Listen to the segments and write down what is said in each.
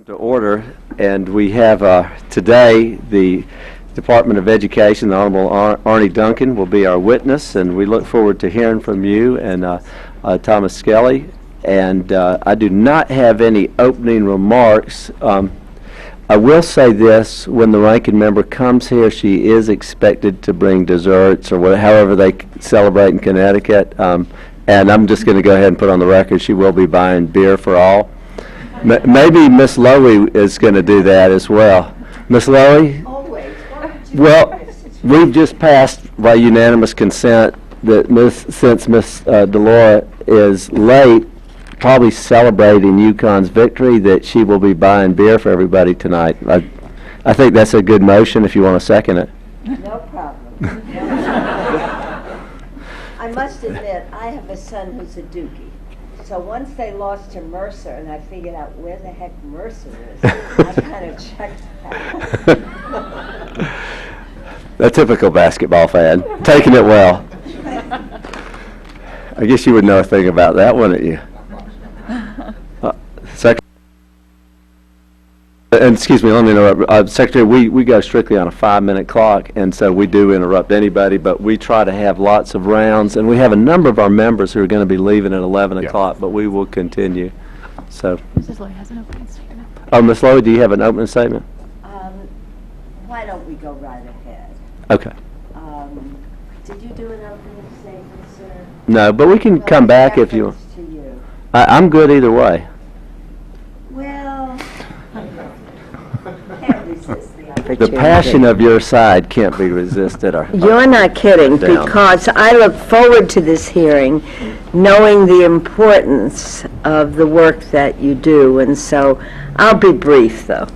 To order, and we have today the Department of Education, the Honorable Arne Duncan will be our witness, and we look forward to hearing from you and Thomas Skelly. And I do not have any opening remarks. I will say this: when the ranking member comes here, she is expected to bring desserts or however they celebrate in Connecticut. And I'm just going to go ahead and put on the record she will be buying beer for all. Maybe Miss Lowy is going to do that as well. Miss Lowy? Always. Well, we've just passed by unanimous consent that since Miss Delora is late, probably celebrating UConn's victory, that she will be buying beer for everybody tonight. I think that's a good motion if you want to second it. No problem. I must admit, I have a son who's a Dookie. So once they lost to Mercer, and I figured out where the heck Mercer is, I kind of checked that. A typical basketball fan, taking it well. I guess you would know a thing about that, wouldn't you? And excuse me, let me interrupt. Secretary, we go strictly on a 5-minute clock, and so we do interrupt anybody, but we try to have lots of rounds, and we have a number of our members who are going to be leaving at 11 o'clock, but we will continue. So. Mrs. Lowy has an opening statement. Oh, Ms. Lowy, do you have an opening statement? Why don't we go right ahead? Okay. Did you do an opening statement, sir? No, but we can come back if you want. To you. I'm good either way. Well, can't resist the opportunity. The passion of your side can't be resisted. You're not kidding, down. because I look forward to this hearing, knowing the importance of the work that you do, and so I'll be brief, though.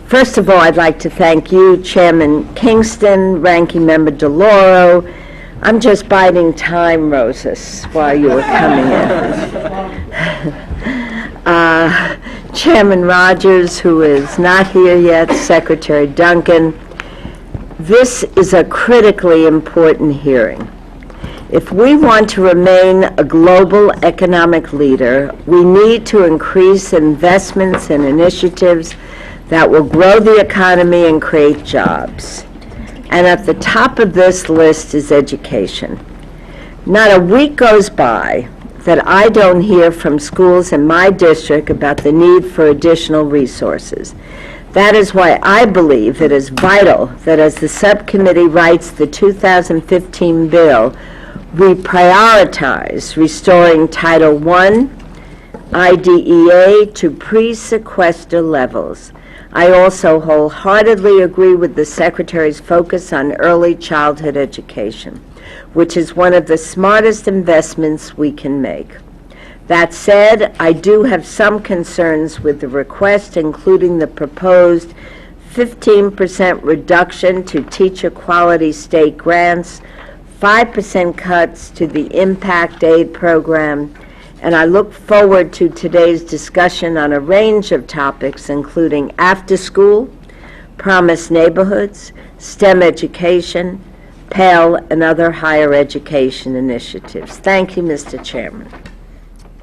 First of all, I'd like to thank you, Chairman Kingston, Ranking Member DeLauro. I'm just biding time, Rosas, while you were coming in. Chairman Rogers, who is not here yet, Secretary Duncan. This is a critically important hearing. If we want to remain a global economic leader, we need to increase investments and initiatives that will grow the economy and create jobs. And at the top of this list is education. Not a week goes by that I don't hear from schools in my district about the need for additional resources. That is why I believe it is vital that as the subcommittee writes the 2015 bill, we prioritize restoring Title I IDEA to pre-sequester levels. I also wholeheartedly agree with the Secretary's focus on early childhood education, which is one of the smartest investments we can make. That said, I do have some concerns with the request, including the proposed 15% reduction to teacher quality state grants, 5% cuts to the Impact Aid program, and I look forward to today's discussion on a range of topics, including after school, promised neighborhoods, STEM education, Pell, and other higher education initiatives. Thank you, Mr. Chairman.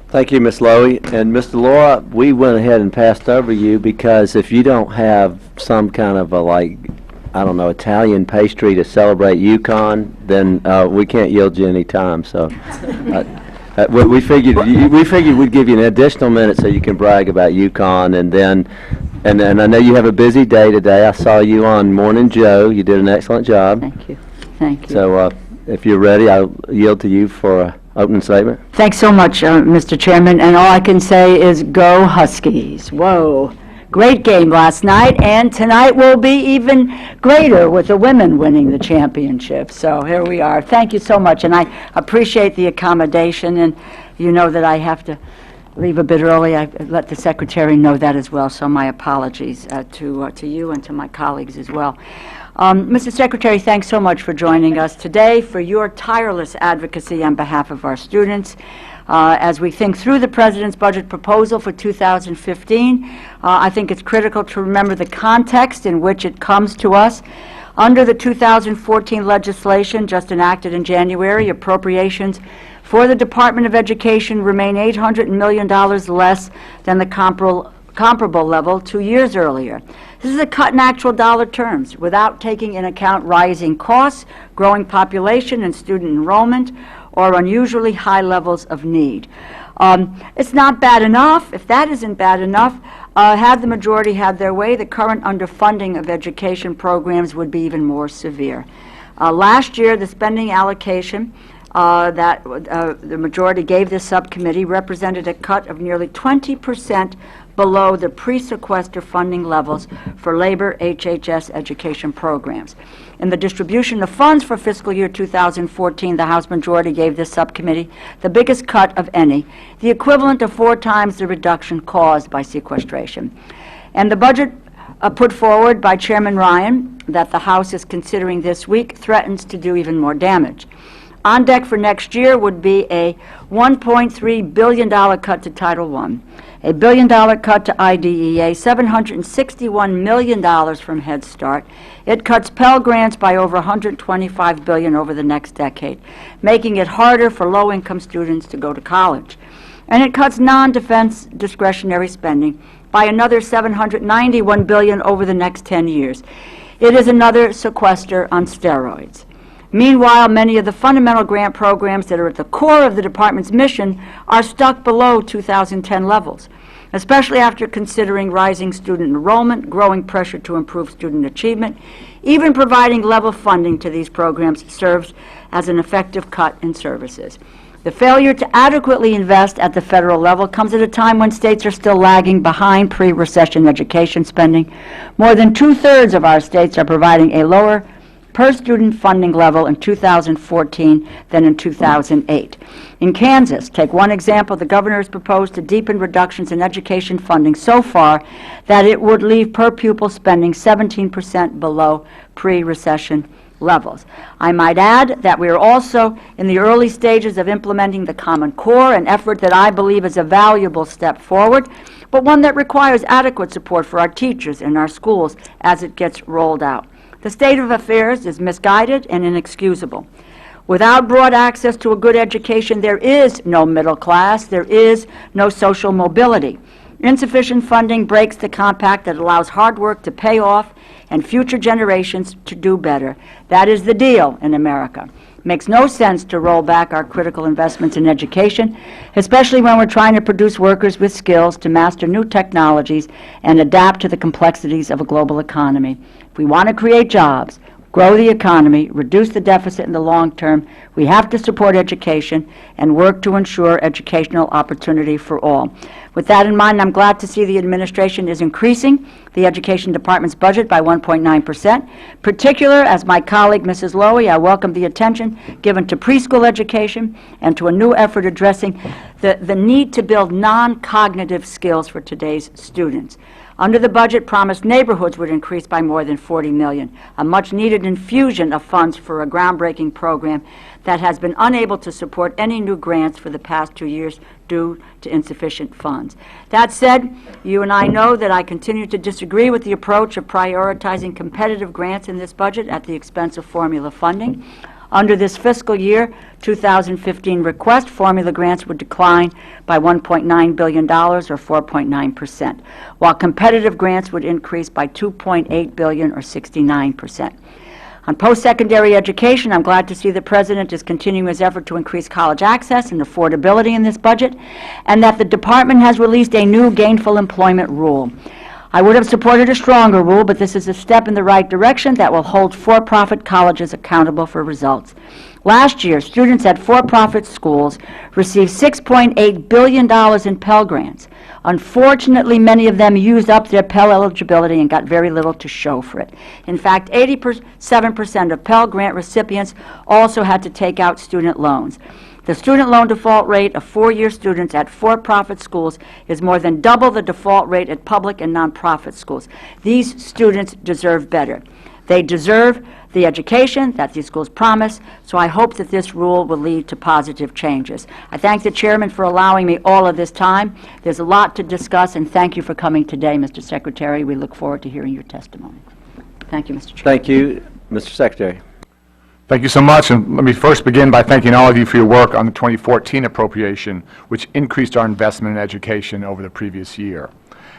Thank you, Ms. Lowy. And Mr. Laura, we went ahead and passed over you because if you don't have some kind of a, like, I don't know, Italian pastry to celebrate UConn, then we can't yield you any time. So we figured we'd give you an additional minute so you can brag about UConn, and then I know you have a busy day today. I saw you on Morning Joe. You did an excellent job. Thank you. Thank you. So if you're ready, I'll yield to you for an opening statement. Thanks so much, Mr. Chairman, and all I can say is go Huskies. Whoa. Great game last night, and tonight will be even greater with the women winning the championship. So here we are. Thank you so much, and I appreciate the accommodation, and you know that I have to leave a bit early. I let the Secretary know that as well, so my apologies to you and to my colleagues as well. Mr. Secretary, thanks so much for joining us today, for your tireless advocacy on behalf of our students. As we think through the President's budget proposal for 2015, I think it's critical to remember the context in which it comes to us. Under the 2014 legislation just enacted in January, appropriations for the Department of Education remain $800 million less than the comparable level 2 years earlier. This is a cut in actual dollar terms without taking into account rising costs, growing population and student enrollment, or unusually high levels of need. It's not bad enough. If that isn't bad enough, had the majority had their way, the current underfunding of education programs would be even more severe. Last year, the spending allocation that the majority gave this subcommittee represented a cut of nearly 20% below the pre-sequester funding levels for labor HHS education programs. In the distribution of funds for fiscal year 2014, the House majority gave this subcommittee the biggest cut of any, the equivalent of 4 times the reduction caused by sequestration. And the budget put forward by Chairman Ryan that the House is considering this week threatens to do even more damage. On deck for next year would be a $1.3 billion cut to Title I, a $1 billion cut to IDEA, $761 million from Head Start. It cuts Pell Grants by over $125 billion over the next decade, making it harder for low-income students to go to college. And it cuts non-defense discretionary spending by another $791 billion over the next 10 years. It is another sequester on steroids. Meanwhile, many of the fundamental grant programs that are at the core of the department's mission are stuck below 2010 levels, especially after considering rising student enrollment, growing pressure to improve student achievement. Even providing level funding to these programs serves as an effective cut in services. The failure to adequately invest at the federal level comes at a time when states are still lagging behind pre-recession education spending. More than 2/3 of our states are providing a lower per-student funding level in 2014 than in 2008. In Kansas, take one example, the governor has proposed to deepen reductions in education funding so far that it would leave per-pupil spending 17% below pre-recession levels. I might add that we are also in the early stages of implementing the Common Core, an effort that I believe is a valuable step forward, but one that requires adequate support for our teachers in our schools as it gets rolled out. The state of affairs is misguided and inexcusable. Without broad access to a good education, there is no middle class, there is no social mobility. Insufficient funding breaks the compact that allows hard work to pay off and future generations to do better. That is the deal in America. It makes no sense to roll back our critical investments in education, especially when we're trying to produce workers with skills to master new technologies and adapt to the complexities of a global economy. If we want to create jobs, grow the economy, reduce the deficit in the long term, we have to support education and work to ensure educational opportunity for all. With that in mind, I'm glad to see the administration is increasing the Education Department's budget by 1.9%. Particular, as my colleague Mrs. Lowy, I welcome the attention given to preschool education and to a new effort addressing the need to build non-cognitive skills for today's students. Under the budget, promised neighborhoods would increase by more than $40 million, a much-needed infusion of funds for a groundbreaking program that has been unable to support any new grants for the past 2 years due to insufficient funds. That said, you and I know that I continue to disagree with the approach of prioritizing competitive grants in this budget at the expense of formula funding. Under this fiscal year 2015 request, formula grants would decline by $1.9 billion, or 4.9%, while competitive grants would increase by $2.8 billion, or 69%. On post-secondary education, I'm glad to see the President is continuing his effort to increase college access and affordability in this budget, and that the Department has released a new gainful employment rule. I would have supported a stronger rule, but this is a step in the right direction that will hold for-profit colleges accountable for results. Last year, students at for-profit schools received $6.8 billion in Pell Grants. Unfortunately, many of them used up their Pell eligibility and got very little to show for it. In fact, 87% of Pell Grant recipients also had to take out student loans. The student loan default rate of four-year students at for-profit schools is more than double the default rate at public and nonprofit schools. These students deserve better. They deserve the education that these schools promise, so I hope that this rule will lead to positive changes. I thank the chairman for allowing me all of this time. There's a lot to discuss, and thank you for coming today, Mr. Secretary. We look forward to hearing your testimony. Thank you, Mr. Chairman. Thank you, Mr. Secretary. Thank you so much, and let me first begin by thanking all of you for your work on the 2014 appropriation, which increased our investment in education over the previous year.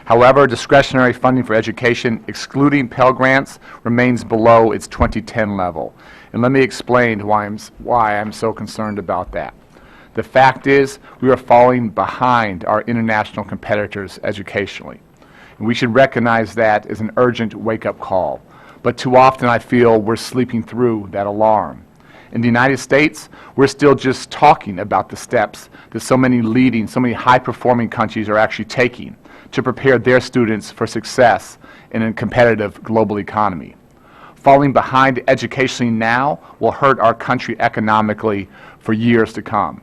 However, discretionary funding for education, excluding Pell Grants, remains below its 2010 level. And let me explain why I'm so concerned about that. The fact is, we are falling behind our international competitors educationally. And we should recognize that as an urgent wake-up call. But too often I feel we're sleeping through that alarm. In the United States, we're still just talking about the steps that so many high-performing countries are actually taking to prepare their students for success in a competitive global economy. Falling behind educationally now will hurt our country economically for years to come.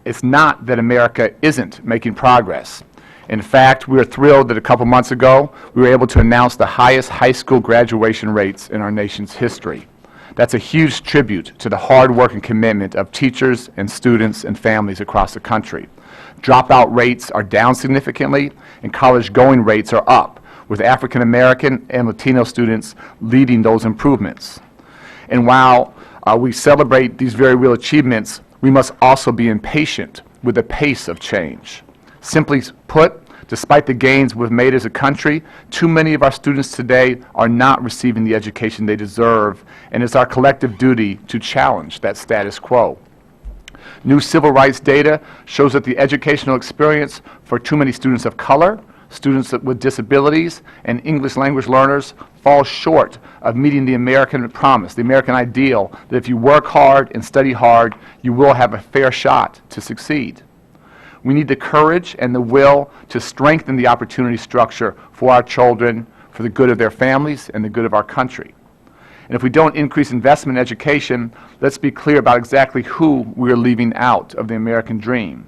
It's not that America isn't making progress. In fact, we are thrilled that a couple months ago, we were able to announce the highest high school graduation rates in our nation's history. That's a huge tribute to the hard work and commitment of teachers and students and families across the country. Dropout rates are down significantly, and college-going rates are up, with African American and Latino students leading those improvements. And while we celebrate these very real achievements, we must also be impatient with the pace of change. Simply put, despite the gains we've made as a country, too many of our students today are not receiving the education they deserve, and it's our collective duty to challenge that status quo. New civil rights data shows that the educational experience for too many students of color, students with disabilities, and English language learners falls short of meeting the American promise, the American ideal, that if you work hard and study hard, you will have a fair shot to succeed. We need the courage and the will to strengthen the opportunity structure for our children, for the good of their families and the good of our country. And if we don't increase investment in education, let's be clear about exactly who we are leaving out of the American dream.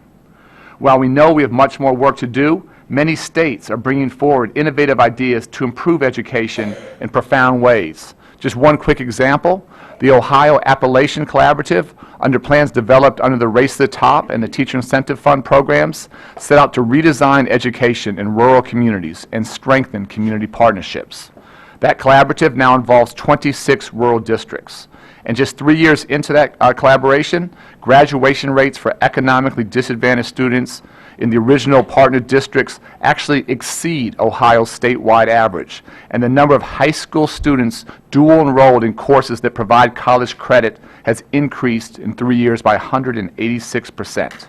While we know we have much more work to do, many states are bringing forward innovative ideas to improve education in profound ways. Just one quick example, the Ohio Appalachian Collaborative, under plans developed under the Race to the Top and the Teacher Incentive Fund programs, set out to redesign education in rural communities and strengthen community partnerships. That collaborative now involves 26 rural districts. And just 3 years into that collaboration, graduation rates for economically disadvantaged students in the original partner districts actually exceed Ohio's statewide average. And the number of high school students dual enrolled in courses that provide college credit has increased in 3 years by 186%.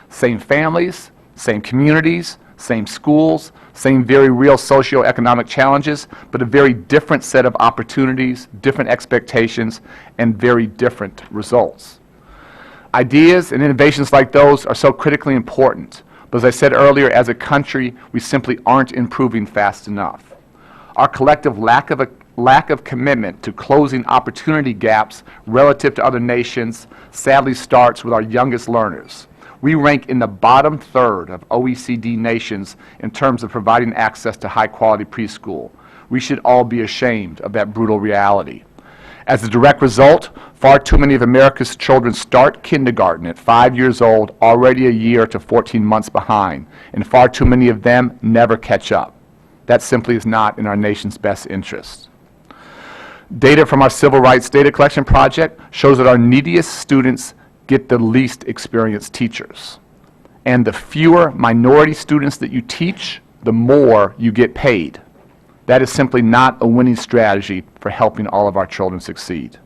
Same families, same communities, same schools, same very real socioeconomic challenges, but a very different set of opportunities, different expectations, and very different results. Ideas and innovations like those are so critically important, but as I said earlier, as a country, we simply aren't improving fast enough. Our collective lack of commitment to closing opportunity gaps relative to other nations sadly starts with our youngest learners. We rank in the bottom third of OECD nations in terms of providing access to high-quality preschool. We should all be ashamed of that brutal reality. As a direct result, far too many of America's children start kindergarten at 5 years old, already a year to 14 months behind, and far too many of them never catch up. That simply is not in our nation's best interest. Data from our Civil Rights Data Collection Project shows that our neediest students get the least experienced teachers. And the fewer minority students that you teach, the more you get paid. That is simply not a winning strategy for helping all of our children succeed.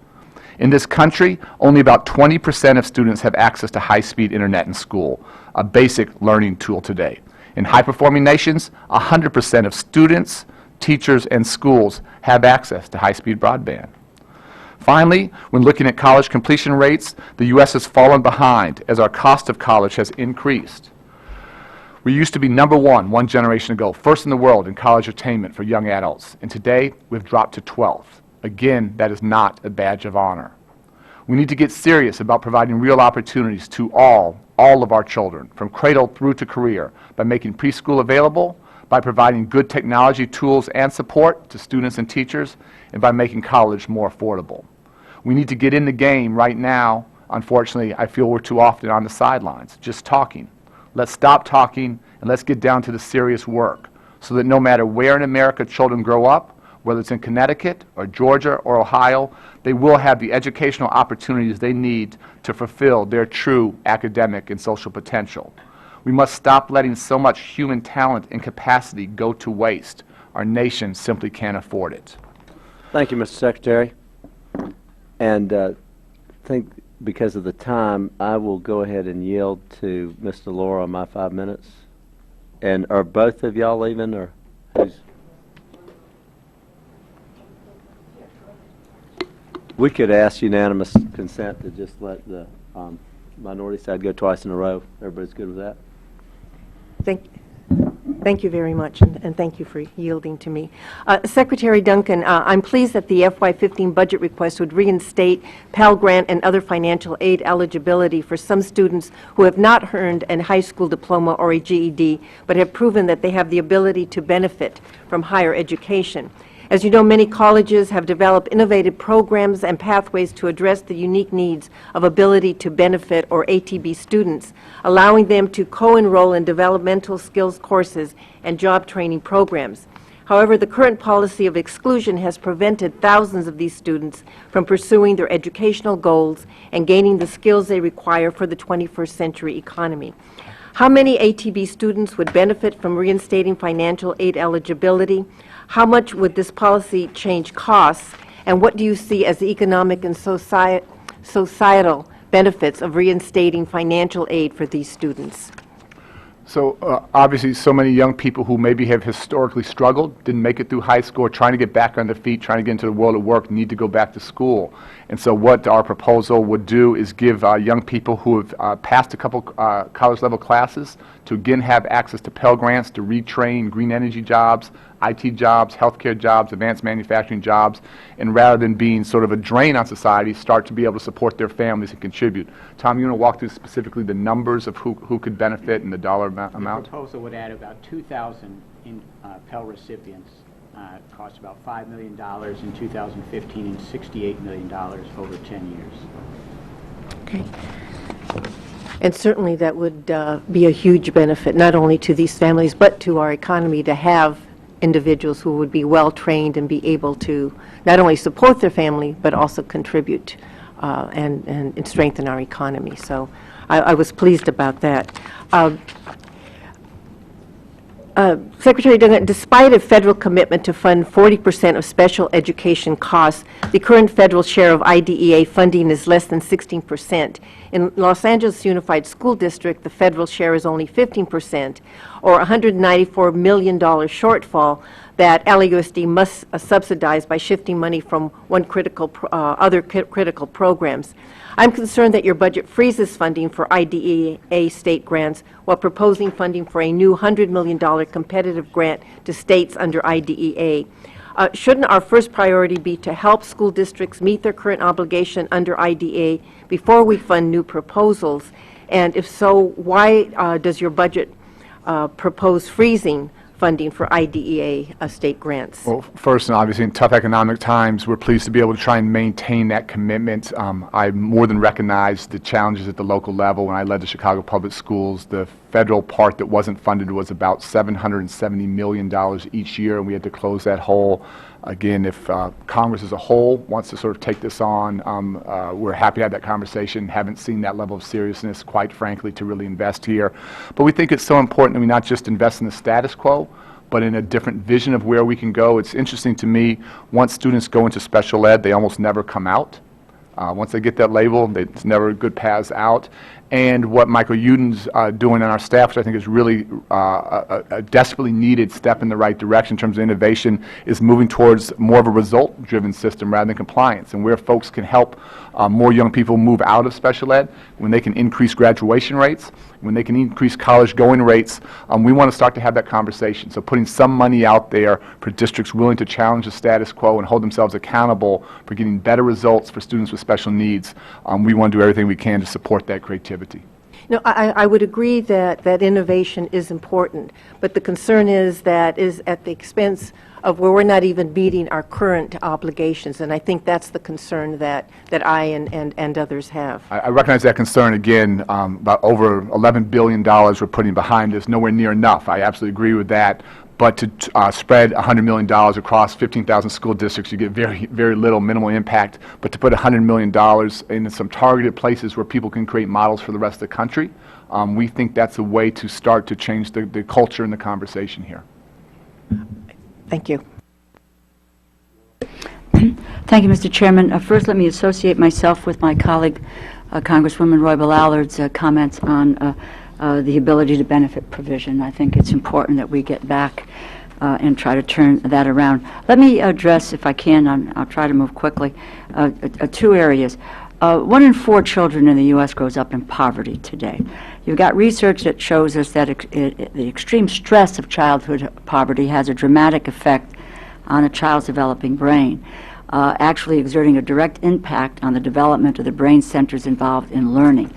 In this country, only about 20% of students have access to high-speed internet in school, a basic learning tool today. In high-performing nations, 100% of students, teachers, and schools have access to high-speed broadband. Finally, when looking at college completion rates, the U.S. has fallen behind as our cost of college has increased. We used to be number one generation ago, first in the world in college attainment for young adults, and today we've dropped to 12th. Again, that is not a badge of honor. We need to get serious about providing real opportunities to all of our children, from cradle through to career, by making preschool available, by providing good technology tools and support to students and teachers, and by making college more affordable. We need to get in the game right now. Unfortunately, I feel we're too often on the sidelines, just talking. Let's stop talking and let's get down to the serious work so that no matter where in America children grow up, whether it's in Connecticut or Georgia or Ohio, they will have the educational opportunities they need to fulfill their true academic and social potential. We must stop letting so much human talent and capacity go to waste. Our nation simply can't afford it. Thank you, Mr. Secretary. And I think because of the time, I will go ahead and yield to Mr. Laura on my 5 minutes. And are both of y'all leaving, or who's? We could ask unanimous consent to just let the minority side go twice in a row. Everybody's good with that? Thank you very much, and thank you for yielding to me. Secretary Duncan, I'm pleased that the FY15 budget request would reinstate Pell Grant and other financial aid eligibility for some students who have not earned a high school diploma or a GED, but have proven that they have the ability to benefit from higher education. As you know, many colleges have developed innovative programs and pathways to address the unique needs of ability to benefit or ATB students, allowing them to co-enroll in developmental skills courses and job training programs. However, the current policy of exclusion has prevented thousands of these students from pursuing their educational goals and gaining the skills they require for the 21st century economy. How many ATB students would benefit from reinstating financial aid eligibility? How much would this policy change costs? And what do you see as the economic and societal benefits of reinstating financial aid for these students? So obviously, so many young people who maybe have historically struggled, didn't make it through high school, are trying to get back on their feet, trying to get into the world of work, need to go back to school. And so what our proposal would do is give young people who have passed a couple college-level classes to again have access to Pell Grants to retrain green energy jobs, IT jobs, healthcare jobs, advanced manufacturing jobs, and rather than being sort of a drain on society, start to be able to support their families and contribute. Tom, you want to walk through specifically the numbers of who could benefit and the dollar amount? The proposal would add about 2,000 in Pell recipients. Cost about $5 million in 2015 and $68 million over 10 years. Okay. And certainly that would be a huge benefit, not only to these families, but to our economy, to have individuals who would be well-trained and be able to not only support their family, but also contribute and strengthen our economy. So I was pleased about that. Secretary Duncan, despite a federal commitment to fund 40% of special education costs, the current federal share of IDEA funding is less than 16%. In Los Angeles Unified School District, the federal share is only 15%, or $194 million shortfall that LAUSD must subsidize by shifting money from other critical programs. I'm concerned that your budget freezes funding for IDEA state grants while proposing funding for a new $100 million competitive grant to states under IDEA. Shouldn't our first priority be to help school districts meet their current obligation under IDEA before we fund new proposals? And if so, why does your budget propose freezing funding for IDEA state grants? Well, first, and obviously in tough economic times, we're pleased to be able to try and maintain that commitment. I more than recognize the challenges at the local level. When I led the Chicago Public Schools, the federal part that wasn't funded was about $770 million each year, and we had to close that hole. Again, if Congress as a whole wants to sort of take this on, we're happy to have that conversation. Haven't seen that level of seriousness, quite frankly, to really invest here. But we think it's so important that we not just invest in the status quo, but in a different vision of where we can go. It's interesting to me, once students go into special ed, they almost never come out. Once they get that label, it's never good paths out. And what Michael Uden's doing on our staff, which I think is really a desperately needed step in the right direction in terms of innovation, is moving towards more of a result-driven system rather than compliance, and where folks can help more young people move out of special ed, when they can increase graduation rates, when they can increase college-going rates. We want to start to have that conversation. So putting some money out there for districts willing to challenge the status quo and hold themselves accountable for getting better results for students with special needs, we want to do everything we can to support that creativity. No, I would agree that innovation is important, but the concern is that is at the expense of where we're not even meeting our current obligations, and I think that's the concern that I and others have. I recognize that concern. Again, about over $11 billion we're putting behind this, nowhere near enough. I absolutely agree with that. but to spread $100 million across 15,000 school districts, you get very, very little, minimal impact. But to put $100 million in some targeted places where people can create models for the rest of the country, we think that's a way to start to change the culture and the conversation here. Thank you. Thank you, Mr. Chairman. First, let me associate myself with my colleague, Congresswoman Roybal Allard's comments on the ability to benefit provision. I think it's important that we get back and try to turn that around. Let me address, if I can, I'll try to move quickly, 2 areas. 1 in 4 children in the U.S. grows up in poverty today. You've got research that shows us that the extreme stress of childhood poverty has a dramatic effect on a child's developing brain, actually exerting a direct impact on the development of the brain centers involved in learning.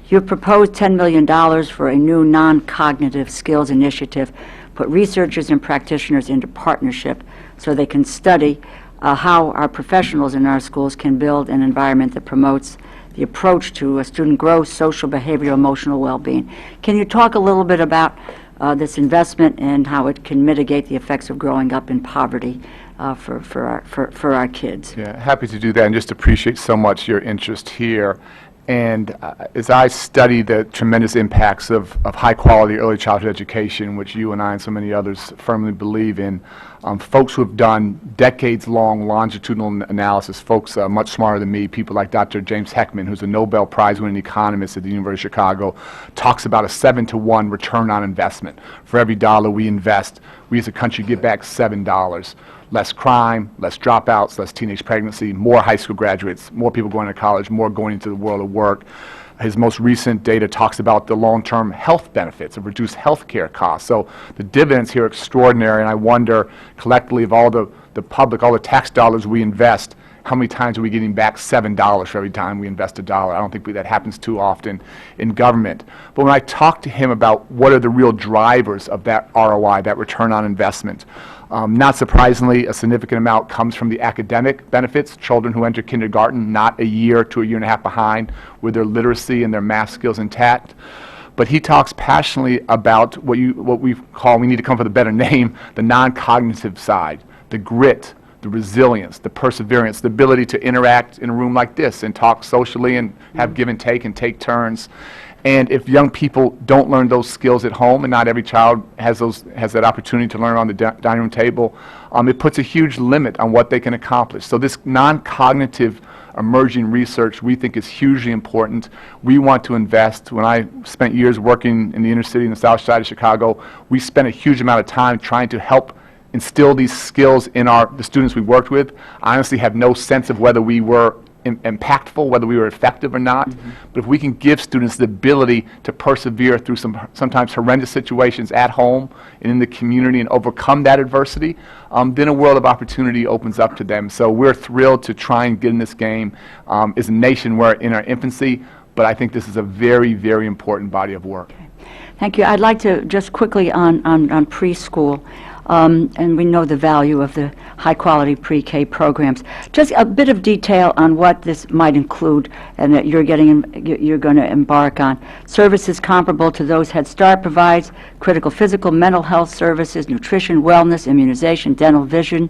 You've proposed $10 million for a new non-cognitive skills initiative, put researchers and practitioners into partnership so they can study how our professionals in our schools can build an environment that promotes the approach to student growth, social, behavioral, emotional well-being. Can you talk a little bit about this investment and how it can mitigate the effects of growing up in poverty for our kids? Yeah, happy to do that, and just appreciate so much your interest here. And as I study the tremendous impacts of high-quality early childhood education, which you and I and so many others firmly believe in, folks who have done decades-long longitudinal analysis, folks much smarter than me, people like Dr. James Heckman, who's a Nobel Prize-winning economist at the University of Chicago, talks about a 7-to-1 return on investment. For every dollar we invest, we as a country get back $7. Less crime, less dropouts, less teenage pregnancy, more high school graduates, more people going to college, more going into the world of work. His most recent data talks about the long-term health benefits of reduced health care costs. So the dividends here are extraordinary, and I wonder collectively of all the public, all the tax dollars we invest, how many times are we getting back $7 for every time we invest a dollar? I don't think that happens too often in government. But when I talk to him about what are the real drivers of that ROI, that return on investment, not surprisingly, a significant amount comes from the academic benefits. Children who enter kindergarten not a year to a year and a half behind with their literacy and their math skills intact. But he talks passionately about what we call, we need to come up with a better name, the non-cognitive side, the grit, the resilience, the perseverance, the ability to interact in a room like this and talk socially and have give and take turns. And if young people don't learn those skills at home, and not every child has that opportunity to learn on the dining room table, it puts a huge limit on what they can accomplish. So this non-cognitive emerging research we think is hugely important. We want to invest. When I spent years working in the inner city in the south side of Chicago, we spent a huge amount of time trying to help instill these skills in the students we worked with. I honestly have no sense of whether we were impactful, whether we were effective or not. But if we can give students the ability to persevere through sometimes horrendous situations at home and in the community and overcome that adversity, then a world of opportunity opens up to them. So we're thrilled to try and get in this game. As a nation, we're in our infancy, but I think this is a very, very important body of work. Okay. Thank you. I'd like to just quickly on preschool. And we know the value of the high-quality pre-K programs. Just a bit of detail on what this might include and that you're going to embark on. Services comparable to those Head Start provides, critical physical, mental health services, nutrition, wellness, immunization, dental, vision,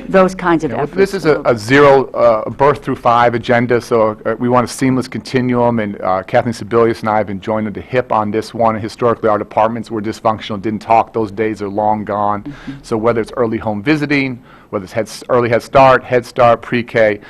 those kinds of efforts. This is a zero birth through 5 agenda, so we want a seamless continuum, and Kathleen Sebelius and I have been joined at the hip on this one. And historically, our departments were dysfunctional, didn't talk. Those days are long gone. So whether it's early home visiting, whether it's early Head Start, pre-K,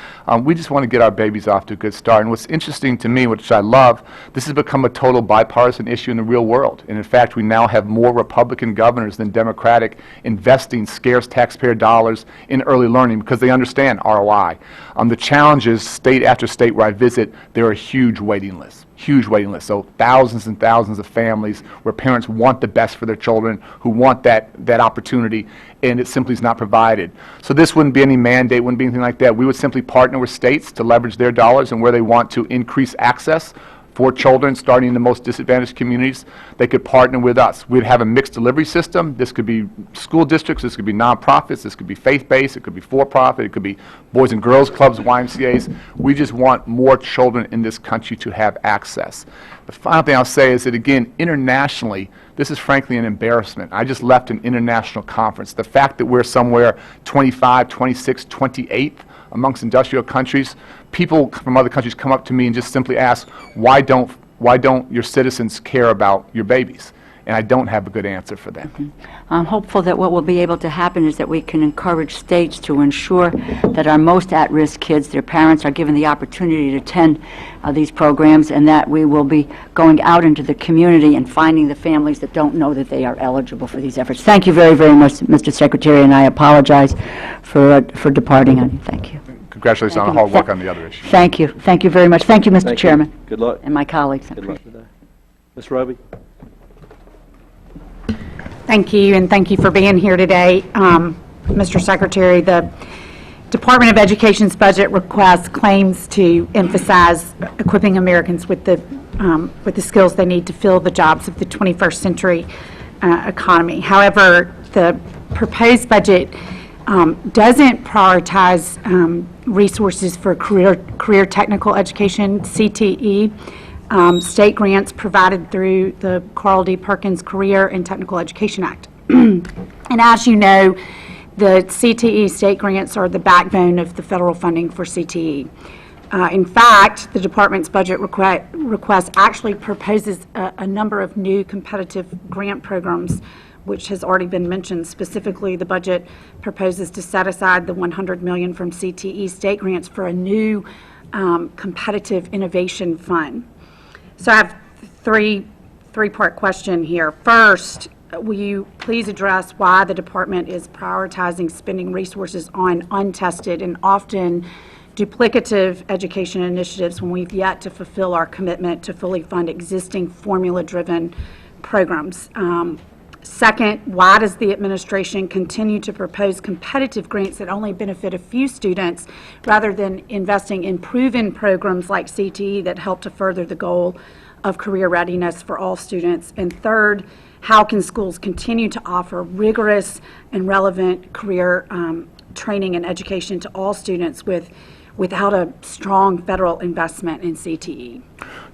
we just want to get our babies off to a good start. And what's interesting to me, which I love, this has become a total bipartisan issue in the real world. And in fact, we now have more Republican governors than Democratic investing scarce taxpayer dollars in early learning because they understand ROI. The challenge is state after state where I visit, there are huge waiting lists. Huge waiting list. So thousands and thousands of families where parents want the best for their children, who want that opportunity, and it simply is not provided. So this wouldn't be any mandate, wouldn't be anything like that. We would simply partner with states to leverage their dollars and where they want to increase access for children starting in the most disadvantaged communities, they could partner with us. We'd have a mixed delivery system. This could be school districts, this could be nonprofits, this could be faith-based, it could be for-profit, it could be boys and girls clubs, YMCAs. We just want more children in this country to have access. The final thing I'll say is that, again, internationally, this is frankly an embarrassment. I just left an international conference. The fact that we're somewhere 25, 26, 28th amongst industrial countries, people from other countries come up to me and just simply ask, why don't your citizens care about your babies? And I don't have a good answer for them. I'm hopeful that what will be able to happen is that we can encourage states to ensure that our most at-risk kids, their parents, are given the opportunity to attend these programs, and that we will be going out into the community and finding the families that don't know that they are eligible for these efforts. Thank you very, very much, Mr. Secretary, and I apologize for departing on you. Thank you. Congratulations on the hard work on the other issue. Thank you. Thank you very much. Thank you, Mr. Thank you. Chairman. Good luck. And my colleagues. Good luck today. Ms. Roby? Thank you, and thank you for being here today. Mr. Secretary, the Department of Education's budget request claims to emphasize equipping Americans with the skills they need to fill the jobs of the 21st century economy. However, the proposed budget doesn't prioritize resources for career technical education, CTE, state grants provided through the Carl D. Perkins Career and Technical Education Act. And as you know, the CTE state grants are the backbone of the federal funding for CTE. In fact, the department's budget request actually proposes a number of new competitive grant programs, which has already been mentioned. Specifically, the budget proposes to set aside the $100 million from CTE state grants for a new competitive innovation fund. So I have three-part question here. First, will you please address why the department is prioritizing spending resources on untested and often duplicative education initiatives when we've yet to fulfill our commitment to fully fund existing formula-driven programs? Second, why does the administration continue to propose competitive grants that only benefit a few students rather than investing in proven programs like CTE that help to further the goal of career readiness for all students? And third, how can schools continue to offer rigorous and relevant career training and education to all students without a strong federal investment in CTE?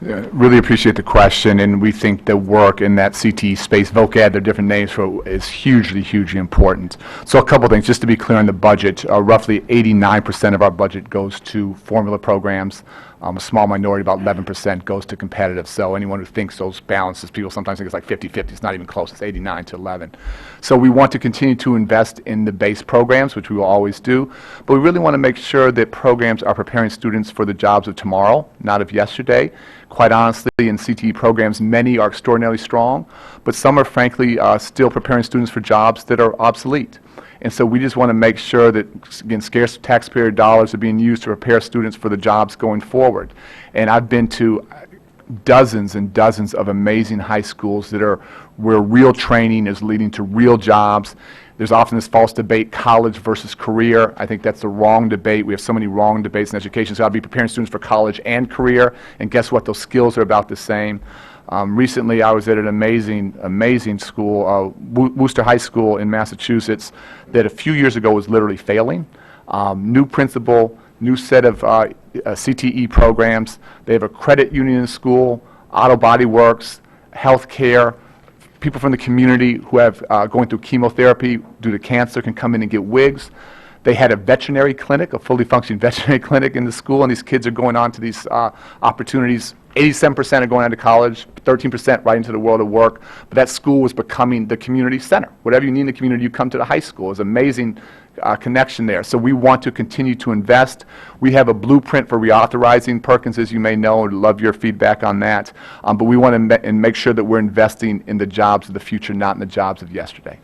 Yeah, really appreciate the question, and we think the work in that CTE space, VOCAD, they're different names for, is hugely, hugely important. So a couple things, just to be clear on the budget, roughly 89% of our budget goes to formula programs. A small minority, about 11%, goes to competitive. So anyone who thinks those balances, people sometimes think it's like 50-50. It's not even close. It's 89 to 11. So we want to continue to invest in the base programs, which we will always do. But we really want to make sure that programs are preparing students for the jobs of tomorrow, not of yesterday. Quite honestly, in CTE programs, many are extraordinarily strong, but some are frankly still preparing students for jobs that are obsolete. And so we just want to make sure that, again, scarce taxpayer dollars are being used to prepare students for the jobs going forward. And I've been to dozens and dozens of amazing high schools where real training is leading to real jobs. There's often this false debate, college versus career. I think that's the wrong debate. We have so many wrong debates in education. So I'll be preparing students for college and career, and guess what? Those skills are about the same. Recently, I was at an amazing school, Worcester High School in Massachusetts, that a few years ago was literally failing. New principal, new set of CTE programs. They have a credit union in the school, auto body works, health care. People from the community who have going through chemotherapy due to cancer can come in and get wigs. They had a veterinary clinic, a fully functioning veterinary clinic in the school, and these kids are going on to these opportunities. 87% are going on to college, 13% right into the world of work. But that school was becoming the community center. Whatever you need in the community, you come to the high school. It's an amazing connection there. So we want to continue to invest. We have a blueprint for reauthorizing Perkins, as you may know. I'd love your feedback on that. But we want to make sure that we're investing in the jobs of the future, not in the jobs of yesterday.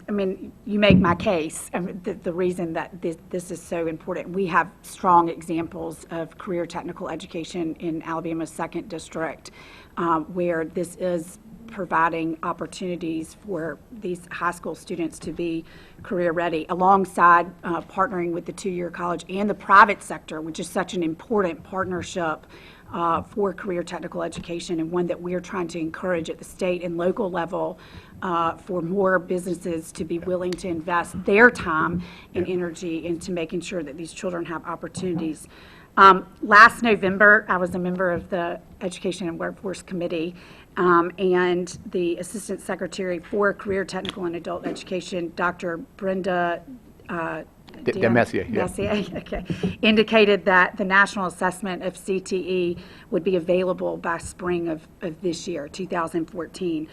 I mean, you make my case. The reason that this is so important, we have strong examples of career technical education in Alabama's 2nd District, where this is providing opportunities for these high school students to be career ready, alongside partnering with the two-year college and the private sector, which is such an important partnership for career technical education, and one that we are trying to encourage at the state and local level for more businesses to be willing to invest their time and energy into making sure that these children have opportunities. Last November, I was a member of the Education and Workforce Committee, and the Assistant Secretary for Career Technical and Adult Education, Dr. Brenda Messier, yeah. Messier, okay, indicated that the national assessment of CTE would be available by spring of this year, 2014.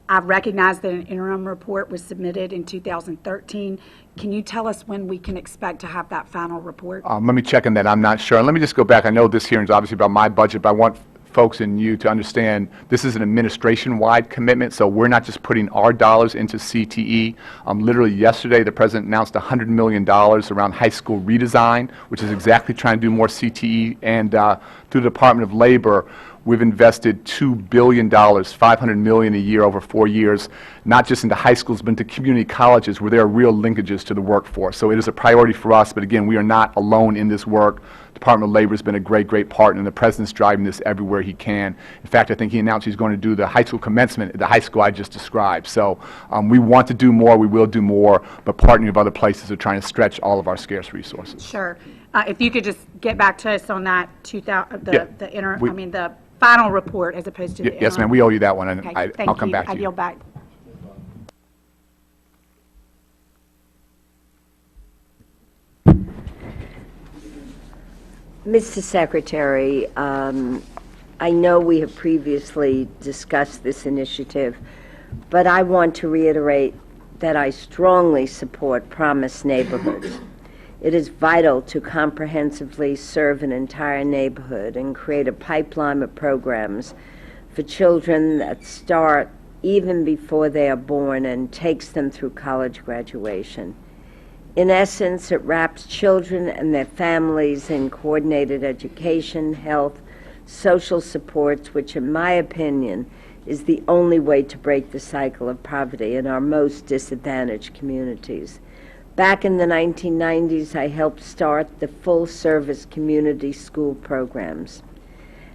I recognize that an interim report was submitted in 2013. Can you tell us when we can expect to have that final report? Let me check on that. I'm not sure. And let me just go back. I know this hearing is obviously about my budget, but I want folks and you to understand this is an administration-wide commitment, so we're not just putting our dollars into CTE. Literally yesterday, the President announced $100 million around high school redesign, which is exactly trying to do more CTE, and through the Department of Labor, we've invested $2 billion, $500 million a year over 4 years, not just into high schools, but into community colleges where there are real linkages to the workforce. So it is a priority for us, but again, we are not alone in this work. Department of Labor has been a great, great partner, and the President's driving this everywhere he can. In fact, I think he announced he's going to do the high school commencement at the high school I just described. So we want to do more, we will do more, but partnering with other places are trying to stretch all of our scarce resources. Sure. If you could just get back to us on that, the final report as opposed to the Yes, ma'am, we owe you that one, and Okay, I'll come back to I you. yield back. Mr. Secretary, I know we have previously discussed this initiative, but I want to reiterate that I strongly support Promise Neighborhoods. It is vital to comprehensively serve an entire neighborhood and create a pipeline of programs for children that start even before they are born and takes them through college graduation. In essence, it wraps children and their families in coordinated education, health, social supports, which in my opinion is the only way to break the cycle of poverty in our most disadvantaged communities. Back in the 1990s, I helped start the full-service community school programs,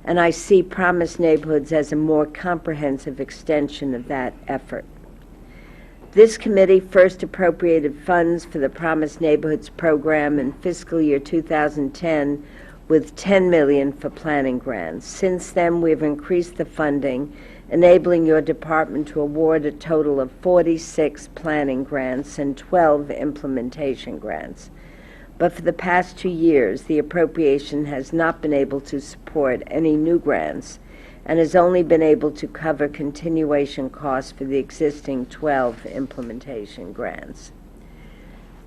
and I see Promise Neighborhoods as a more comprehensive extension of that effort. This committee first appropriated funds for the Promise Neighborhoods program in fiscal year 2010 with $10 million for planning grants. Since then, we've increased the funding, enabling your department to award a total of 46 planning grants and 12 implementation grants. But for the past 2 years, the appropriation has not been able to support any new grants and has only been able to cover continuation costs for the existing 12 implementation grants.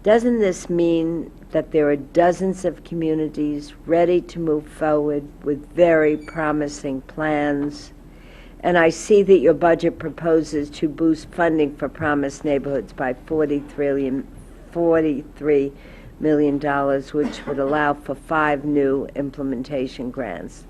Doesn't this mean that there are dozens of communities ready to move forward with very promising plans? And I see that your budget proposes to boost funding for Promise Neighborhoods by $43 million, which would allow for 5 new implementation grants.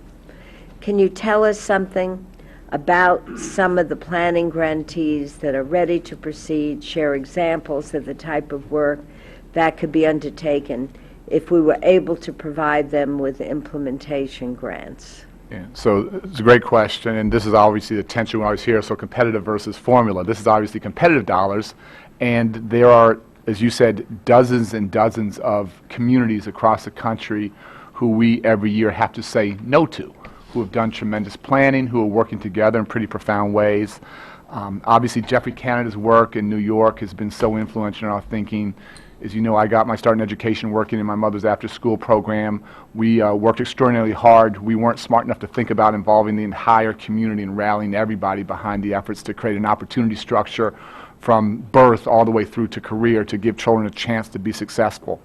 Can you tell us something about some of the planning grantees that are ready to proceed, share examples of the type of work that could be undertaken if we were able to provide them with implementation grants? Yeah, so it's a great question, and this is obviously the tension when I was here, so competitive versus formula. This is obviously competitive dollars, and there are, as you said, dozens and dozens of communities across the country who we every year have to say no to, who have done tremendous planning, who are working together in pretty profound ways. Obviously, Jeffrey Canada's work in New York has been so influential in our thinking. As you know, I got my start in education working in my mother's after-school program. We worked extraordinarily hard. We weren't smart enough to think about involving the entire community and rallying everybody behind the efforts to create an opportunity structure from birth all the way through to career to give children a chance to be successful.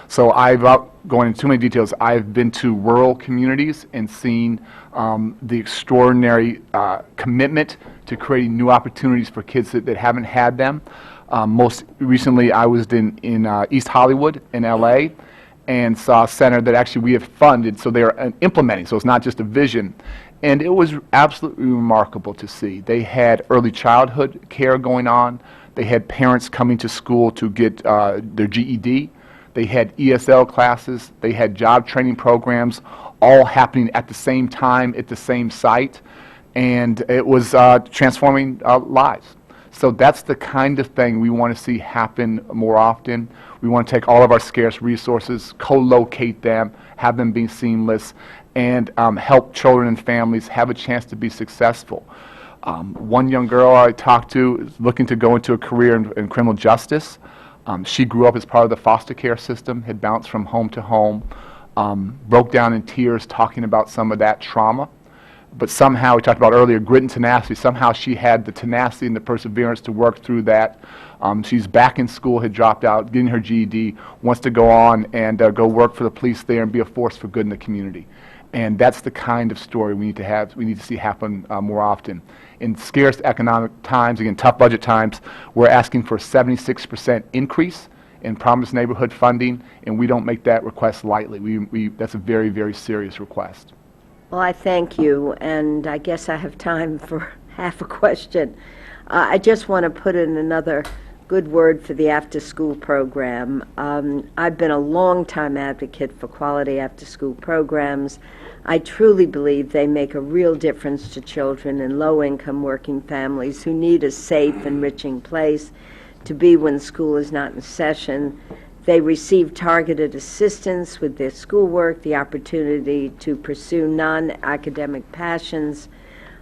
So without going into too many details, I've been to rural communities and seen the extraordinary commitment to creating new opportunities for kids that haven't had them. Most recently, I was in East Hollywood in LA and saw a center that actually we have funded, so they're implementing, so it's not just a vision. And it was absolutely remarkable to see. They had early childhood care going on. They had parents coming to school to get their GED. They had ESL classes. They had job training programs, all happening at the same time at the same site. And it was transforming lives. So that's the kind of thing we want to see happen more often. We want to take all of our scarce resources, co-locate them, have them be seamless, and help children and families have a chance to be successful. One young girl I talked to is looking to go into a career in criminal justice. She grew up as part of the foster care system, had bounced from home to home, broke down in tears talking about some of that trauma. But somehow, we talked about earlier, grit and tenacity, somehow she had the tenacity and the perseverance to work through that. She's back in school, had dropped out, getting her GED, wants to go on and go work for the police there and be a force for good in the community. And that's the kind of story we need to see happen more often. In scarce economic times, again, tough budget times, we're asking for a 76% increase in Promised Neighborhood funding, and we don't make that request lightly. That's a very, very serious request. Well, I thank you, and I guess I have time for half a question. I just want to put in another good word for the after-school program. I've been a long-time advocate for quality after-school programs. I truly believe they make a real difference to children in low-income working families who need a safe, enriching place to be when school is not in session. They receive targeted assistance with their schoolwork, the opportunity to pursue non-academic passions.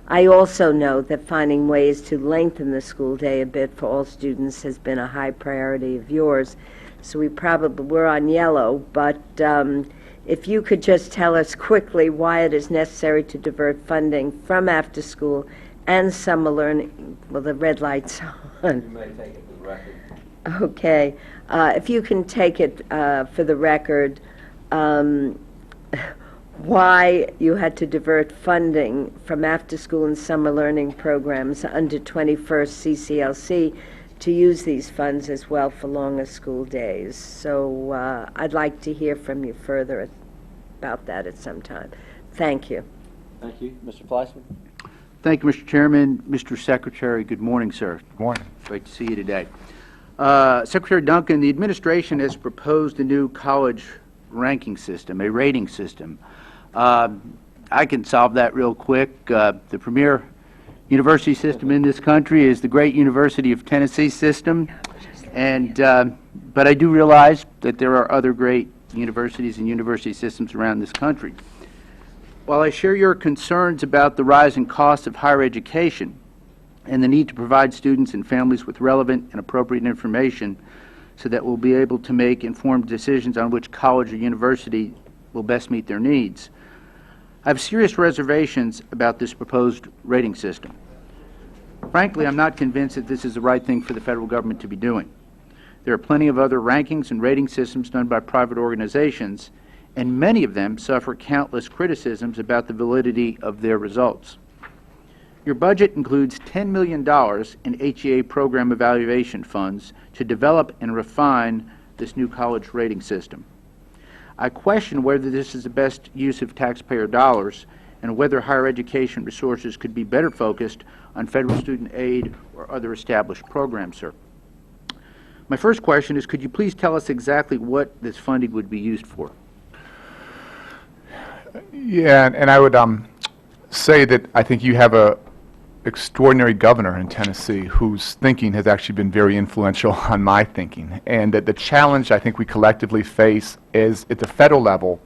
I also know that finding ways to lengthen the school day a bit for all students has been a high priority of yours. So we're on yellow, but if you could just tell us quickly why it is necessary to divert funding from after school and summer learning. Well, the red light's on. You may take it for the record. Okay. If you can take it for the record, why you had to divert funding from after-school and summer learning programs under 21st CCLC to use these funds as well for longer school days. So I'd like to hear from you further about that at some time. Thank you. Thank you. Mr. Fleischman? Thank you, Mr. Chairman. Mr. Secretary, good morning, sir. Good morning. Great to see you today. Secretary Duncan, the administration has proposed a new college ranking system, a rating system. I can solve that real quick. The premier university system in this country is the great University of Tennessee system, and but I do realize that there are other great universities and university systems around this country. While I share your concerns about the rising cost of higher education and the need to provide students and families with relevant and appropriate information so that we'll be able to make informed decisions on which college or university will best meet their needs, I have serious reservations about this proposed rating system. Frankly, I'm not convinced that this is the right thing for the federal government to be doing. There are plenty of other rankings and rating systems done by private organizations, and many of them suffer countless criticisms about the validity of their results. Your budget includes $10 million in HEA program evaluation funds to develop and refine this new college rating system. I question whether this is the best use of taxpayer dollars and whether higher education resources could be better focused on federal student aid or other established programs, sir. My first question is, could you please tell us exactly what this funding would be used for? Yeah, and I would say that I think you have a extraordinary governor in Tennessee whose thinking has actually been very influential on my thinking. And that the challenge I think we collectively face is at the federal level,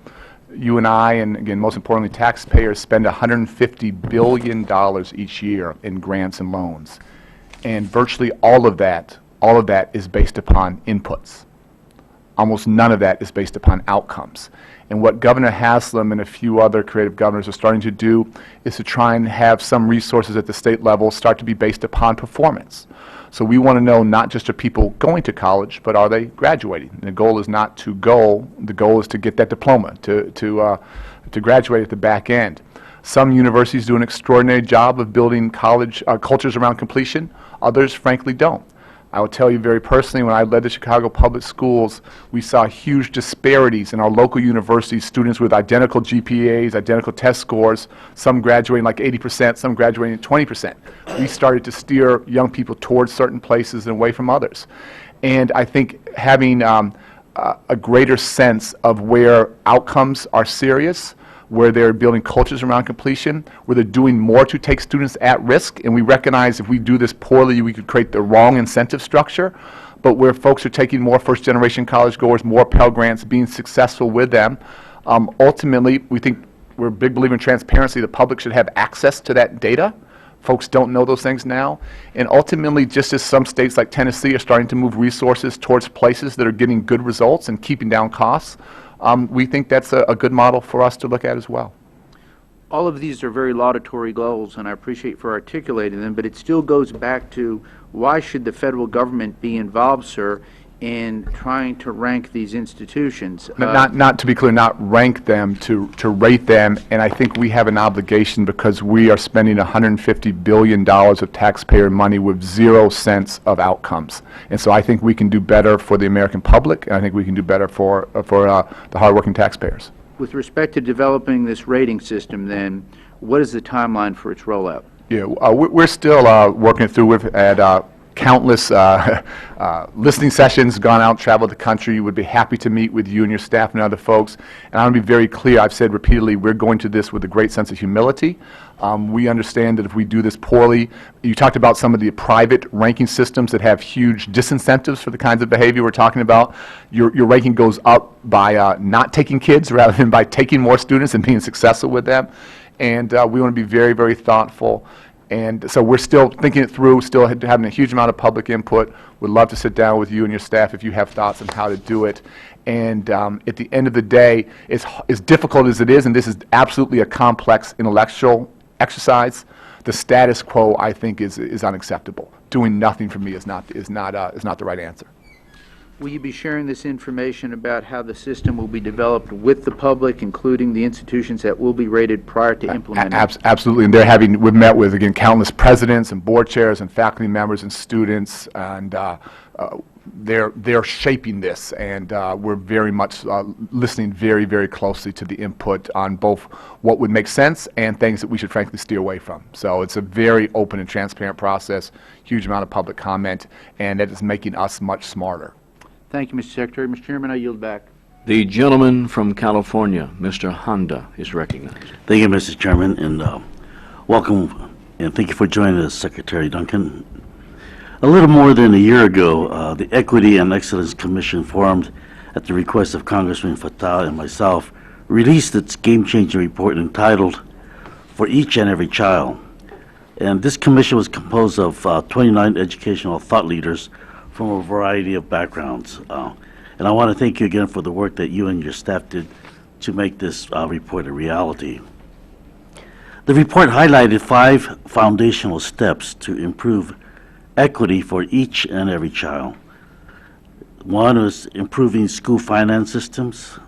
you and I, and again, most importantly, taxpayers spend $150 billion each year in grants and loans. And virtually all of that is based upon inputs. Almost none of that is based upon outcomes. And what Governor Haslam and a few other creative governors are starting to do is to try and have some resources at the state level start to be based upon performance. So we want to know not just are people going to college, but are they graduating? And the goal is not to go, the goal is to get that diploma, to graduate at the back end. Some universities do an extraordinary job of building college cultures around completion. Others, frankly, don't. I will tell you very personally, when I led the Chicago Public Schools, we saw huge disparities in our local universities, students with identical GPAs, identical test scores, some graduating like 80%, some graduating at 20%. We started to steer young people towards certain places and away from others. And I think having a greater sense of where outcomes are serious, where they're building cultures around completion, where they're doing more to take students at risk, and we recognize if we do this poorly, we could create the wrong incentive structure, but where folks are taking more first-generation college goers, more Pell Grants, being successful with them. Ultimately, we think we're a big believer in transparency. The public should have access to that data. Folks don't know those things now. And ultimately, just as some states like Tennessee are starting to move resources towards places that are getting good results and keeping down costs, we think that's a good model for us to look at as well. All of these are very laudatory goals, and I appreciate for articulating them, but it still goes back to why should the federal government be involved, sir, in trying to rank these institutions? Not to be clear, not rank them, to rate them, and I think we have an obligation because we are spending $150 billion of taxpayer money with 0 sense of outcomes. And so I think we can do better for the American public, and I think we can do better for the hardworking taxpayers. With respect to developing this rating system, then, what is the timeline for its rollout? Yeah, we're still working through. We've had countless listening sessions, gone out, traveled the country. Would be happy to meet with you and your staff and other folks. And I want to be very clear, I've said repeatedly, we're going to this with a great sense of humility. We understand that if we do this poorly, you talked about some of the private ranking systems that have huge disincentives for the kinds of behavior we're talking about. Your ranking goes up by not taking kids rather than by taking more students and being successful with them. And we want to be very, very thoughtful. And so we're still thinking it through, still having a huge amount of public input. We'd love to sit down with you and your staff if you have thoughts on how to do it. And at the end of the day, as difficult as it is, and this is absolutely a complex intellectual exercise, the status quo, I think, is unacceptable. Doing nothing for me is not the right answer. Will you be sharing this information about how the system will be developed with the public, including the institutions that will be rated prior to implementing? Absolutely, and we've met with, again, countless presidents and board chairs and faculty members and students, and they're shaping this, and we're very much listening very, very closely to the input on both what would make sense and things that we should frankly steer away from. So it's a very open and transparent process, huge amount of public comment, and that is making us much smarter. Thank you, Mr. Secretary. Mr. Chairman, I yield back. The gentleman from California, Mr. Honda, is recognized. Thank you, Mr. Chairman, and welcome, and thank you for joining us, Secretary Duncan. A little more than a year ago, the Equity and Excellence Commission, formed at the request of Congressman Fatah and myself, released its game-changing report entitled For Each and Every Child. And this commission was composed of 29 educational thought leaders from a variety of backgrounds. And I want to thank you again for the work that you and your staff did to make this report a reality. The report highlighted 5 foundational steps to improve equity for each and every child. One is improving school finance systems.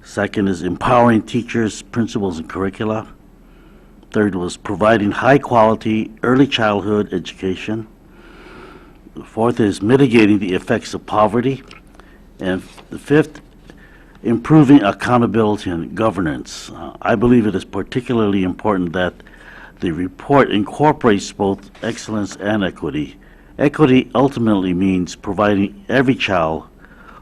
Second is empowering teachers, principals, and curricula. Third was providing high-quality early childhood education. The fourth is mitigating the effects of poverty. And the fifth, improving accountability and governance. I believe it is particularly important that the report incorporates both excellence and equity. Equity ultimately means providing every child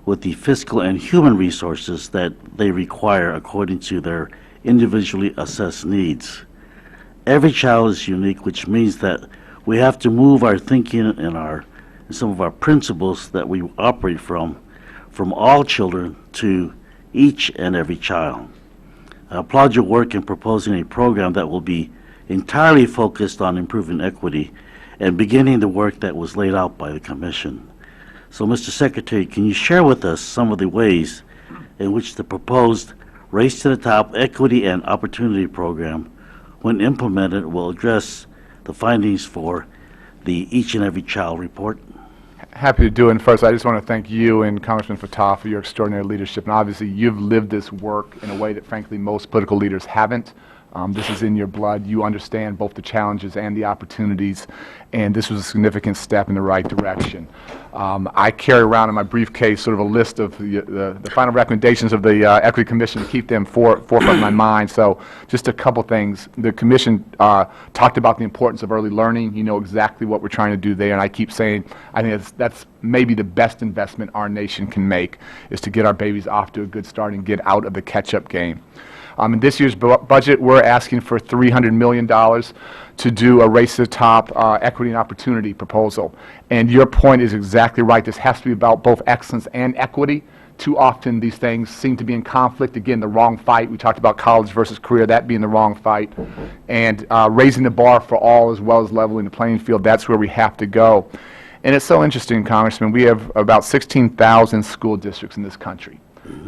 with the fiscal and human resources that they require according to their individually assessed needs. Every child is unique, which means that we have to move our thinking and some of our principles that we operate from all children to each and every child. I applaud your work in proposing a program that will be entirely focused on improving equity and beginning the work that was laid out by the Commission. So, Mr. Secretary, can you share with us some of the ways in which the proposed Race to the Top Equity and Opportunity Program, when implemented, will address the findings for the Each and Every Child report? Happy to do it. And first, I just want to thank you and Congressman Fatah for your extraordinary leadership. And obviously, you've lived this work in a way that, frankly, most political leaders haven't. This is in your blood. You understand both the challenges and the opportunities, and this was a significant step in the right direction. I carry around in my briefcase sort of a list of the final recommendations of the Equity Commission to keep them forefront of my mind. So just a couple things. The Commission talked about the importance of early learning. You know exactly what we're trying to do there, and I keep saying I think that's maybe the best investment our nation can make, is to get our babies off to a good start and get out of the catch-up game. In this year's budget, we're asking for $300 million to do a Race to the Top equity and opportunity proposal. And your point is exactly right. This has to be about both excellence and equity. Too often these things seem to be in conflict. Again, the wrong fight. We talked about college versus career, that being the wrong fight. And raising the bar for all as well as leveling the playing field, that's where we have to go. And it's so interesting, Congressman, we have about 16,000 school districts in this country.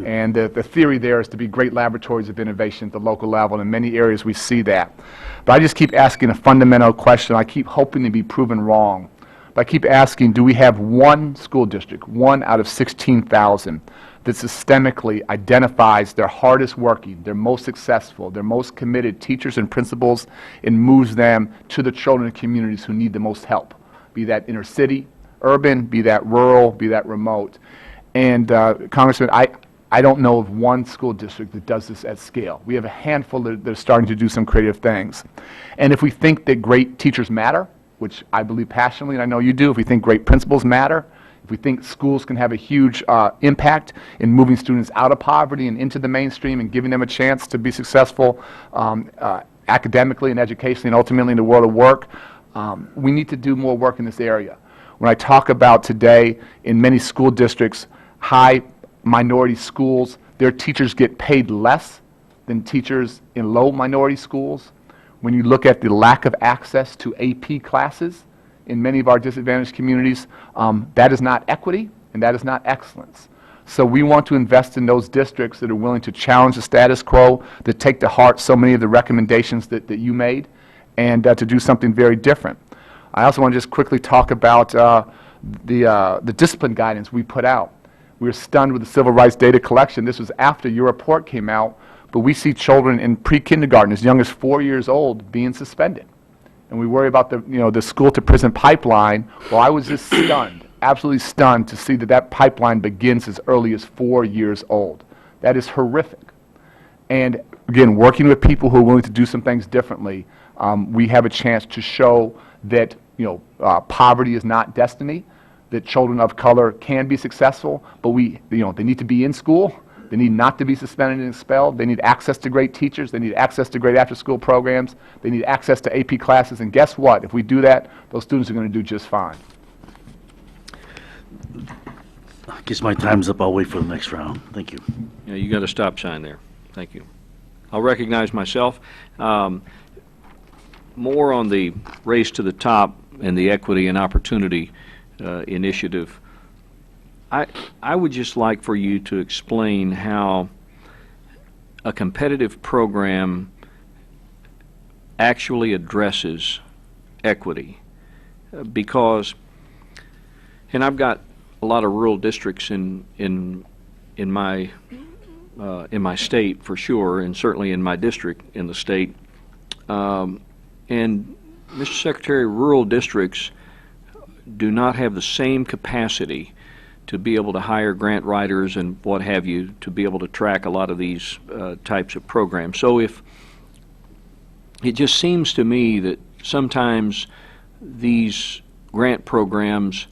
And the theory there is to be great laboratories of innovation at the local level, and in many areas we see that. But I just keep asking a fundamental question. I keep hoping to be proven wrong. But I keep asking, do we have one school district, one out of 16,000, that systemically identifies their hardest working, their most successful, their most committed teachers and principals, and moves them to the children and communities who need the most help, be that inner city, urban, be that rural, be that remote? And Congressman, I don't know of one school district that does this at scale. We have a handful that are starting to do some creative things. And if we think that great teachers matter, which I believe passionately, and I know you do, if we think great principals matter, if we think schools can have a huge impact in moving students out of poverty and into the mainstream and giving them a chance to be successful academically and educationally and ultimately in the world of work, we need to do more work in this area. When I talk about today in many school districts, high minority schools, their teachers get paid less than teachers in low minority schools. When you look at the lack of access to AP classes in many of our disadvantaged communities, that is not equity and that is not excellence. So we want to invest in those districts that are willing to challenge the status quo, that take to heart so many of the recommendations that you made, and to do something very different. I also want to just quickly talk about the discipline guidance we put out. We were stunned with the civil rights data collection. This was after your report came out, but we see children in pre-kindergarten as young as 4 years old being suspended. And we worry about the school-to-prison pipeline. Well, I was just stunned, absolutely stunned, to see that pipeline begins as early as 4 years old. That is horrific. And again, working with people who are willing to do some things differently, we have a chance to show that poverty is not destiny, that children of color can be successful, but they need to be in school. They need not to be suspended and expelled. They need access to great teachers. They need access to great after-school programs. They need access to AP classes. And guess what? If we do that, those students are going to do just fine. I guess my time's up. I'll wait for the next round. Thank you. Yeah, you got a stop sign there. Thank you. I'll recognize myself. More on the Race to the Top and the Equity and Opportunity initiative. I would just like for you to explain how a competitive program actually addresses equity, because, and I've got a lot of rural districts in my state for sure, and certainly in my district in the state, and Mr. Secretary, rural districts do not have the same capacity to be able to hire grant writers and what have you, to be able to track a lot of these types of programs. So if it just seems to me that sometimes these grant programs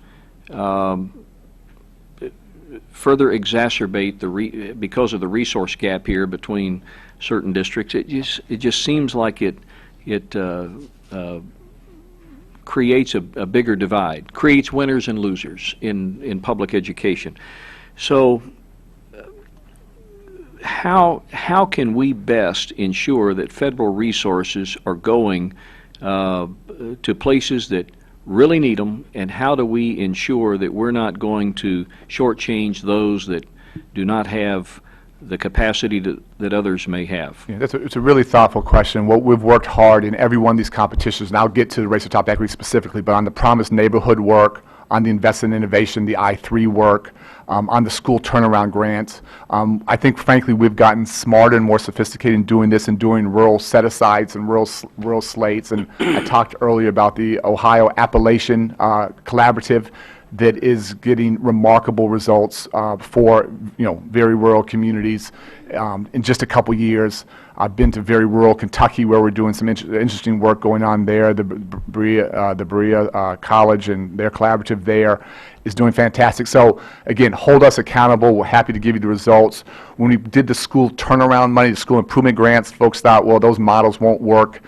further exacerbate because of the resource gap here between certain districts. It just seems like it creates a bigger divide, creates winners and losers in public education. So how can we best ensure that federal resources are going to places that really need them, and how do we ensure that we're not going to shortchange those that do not have the capacity that others may have? Yeah, it's a really thoughtful question. What we've worked hard in every one of these competitions, and I'll get to the Race to Top Equity specifically, but on the Promised Neighborhood work, on the investment in innovation, the I3 work, on the school turnaround grants. I think, frankly, we've gotten smarter and more sophisticated in doing this and doing rural set-asides and rural slates. And I talked earlier about the Ohio Appalachian Collaborative that is getting remarkable results for, very rural communities. In just a couple years, I've been to very rural Kentucky where we're doing some interesting work going on there. The Berea College and their collaborative there is doing fantastic. So again, hold us accountable. We're happy to give you the results. When we did the school turnaround money, the school improvement grants, folks thought, well, those models won't work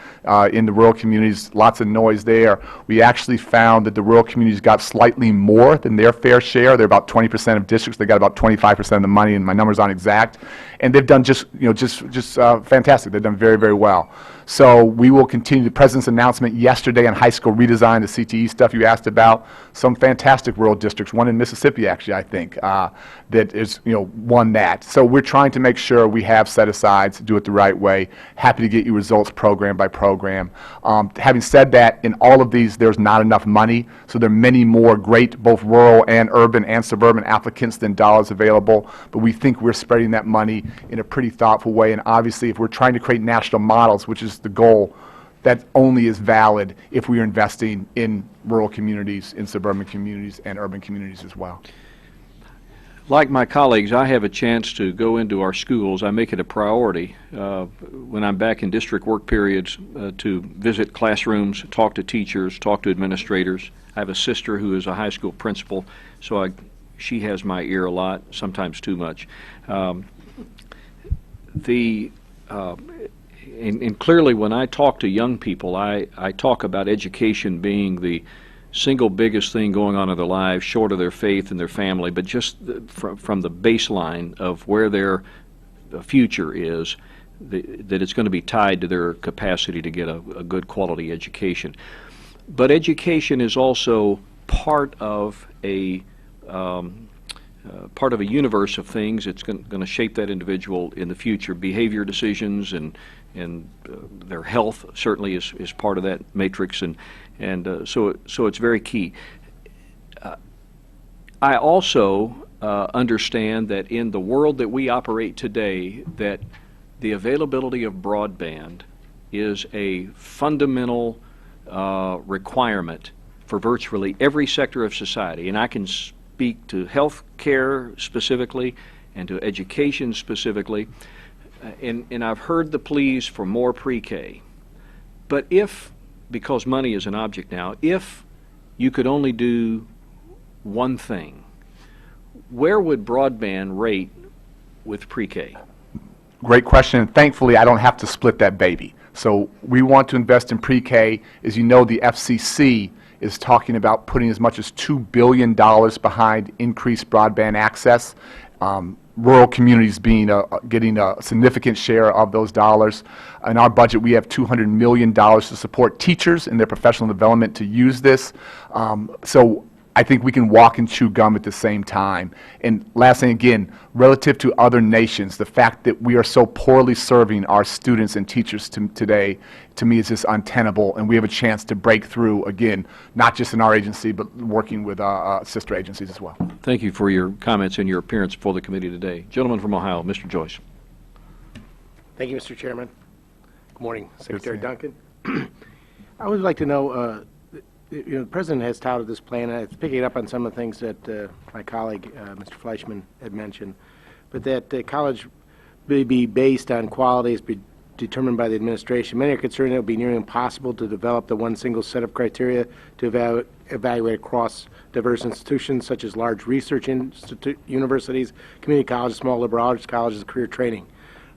in the rural communities. Lots of noise there. We actually found that the rural communities got slightly more than their fair share. They're about 20% of districts. They got about 25% of the money, and my numbers aren't exact. And they've done just fantastic. They've done very, very well. So we will continue. The President's announcement yesterday on high school redesign, the CTE stuff you asked about, some fantastic rural districts, one in Mississippi actually, I think, that is, won that. So we're trying to make sure we have set-asides, do it the right way. Happy to get you results program by program. Having said that, in all of these, there's not enough money, so there are many more great, both rural and urban and suburban applicants than dollars available, but we think we're spreading that money in a pretty thoughtful way, and obviously if we're trying to create national models, which is the goal, that only is valid if we are investing in rural communities, in suburban communities, and urban communities as well. Like my colleagues, I have a chance to go into our schools. I make it a priority when I'm back in district work periods to visit classrooms, talk to teachers, talk to administrators. I have a sister who is a high school principal, so she has my ear a lot, sometimes too much. And clearly when I talk to young people, I talk about education being the single biggest thing going on in their lives, short of their faith and their family, but just from the baseline of where their future is, that it's going to be tied to their capacity to get a good quality education. But education is also part of a universe of things. It's going to shape that individual in the future. Behavior decisions and their health certainly is part of that matrix, and so it's very key. I also understand that in the world that we operate today, that the availability of broadband is a fundamental requirement for virtually every sector of society, and I can speak to health care specifically and to education specifically. And I've heard the pleas for more pre-K. But because money is an object now, if you could only do one thing, where would broadband rate with pre-K? Great question, and thankfully I don't have to split that baby. So we want to invest in pre-K. As you know, the FCC is talking about putting as much as $2 billion behind increased broadband access. Rural communities getting a significant share of those dollars. In our budget, we have $200 million to support teachers in their professional development to use this. So I think we can walk and chew gum at the same time. And last thing, again, relative to other nations, the fact that we are so poorly serving our students and teachers today, to me, is just untenable, and we have a chance to break through, again, not just in our agency, but working with sister agencies as well. Thank you for your comments and your appearance before the committee today. Gentleman from Ohio, Mr. Joyce. Thank you, Mr. Chairman. Good morning, Secretary Duncan. I would like to know, the President has touted this plan, and it's picking up on some of the things that my colleague, Mr. Fleischman, had mentioned, but that college may be based on qualities determined by the administration. Many are concerned it will be nearly impossible to develop the one single set of criteria to evaluate across diverse institutions such as large research universities, community colleges, small liberal arts colleges, and career training.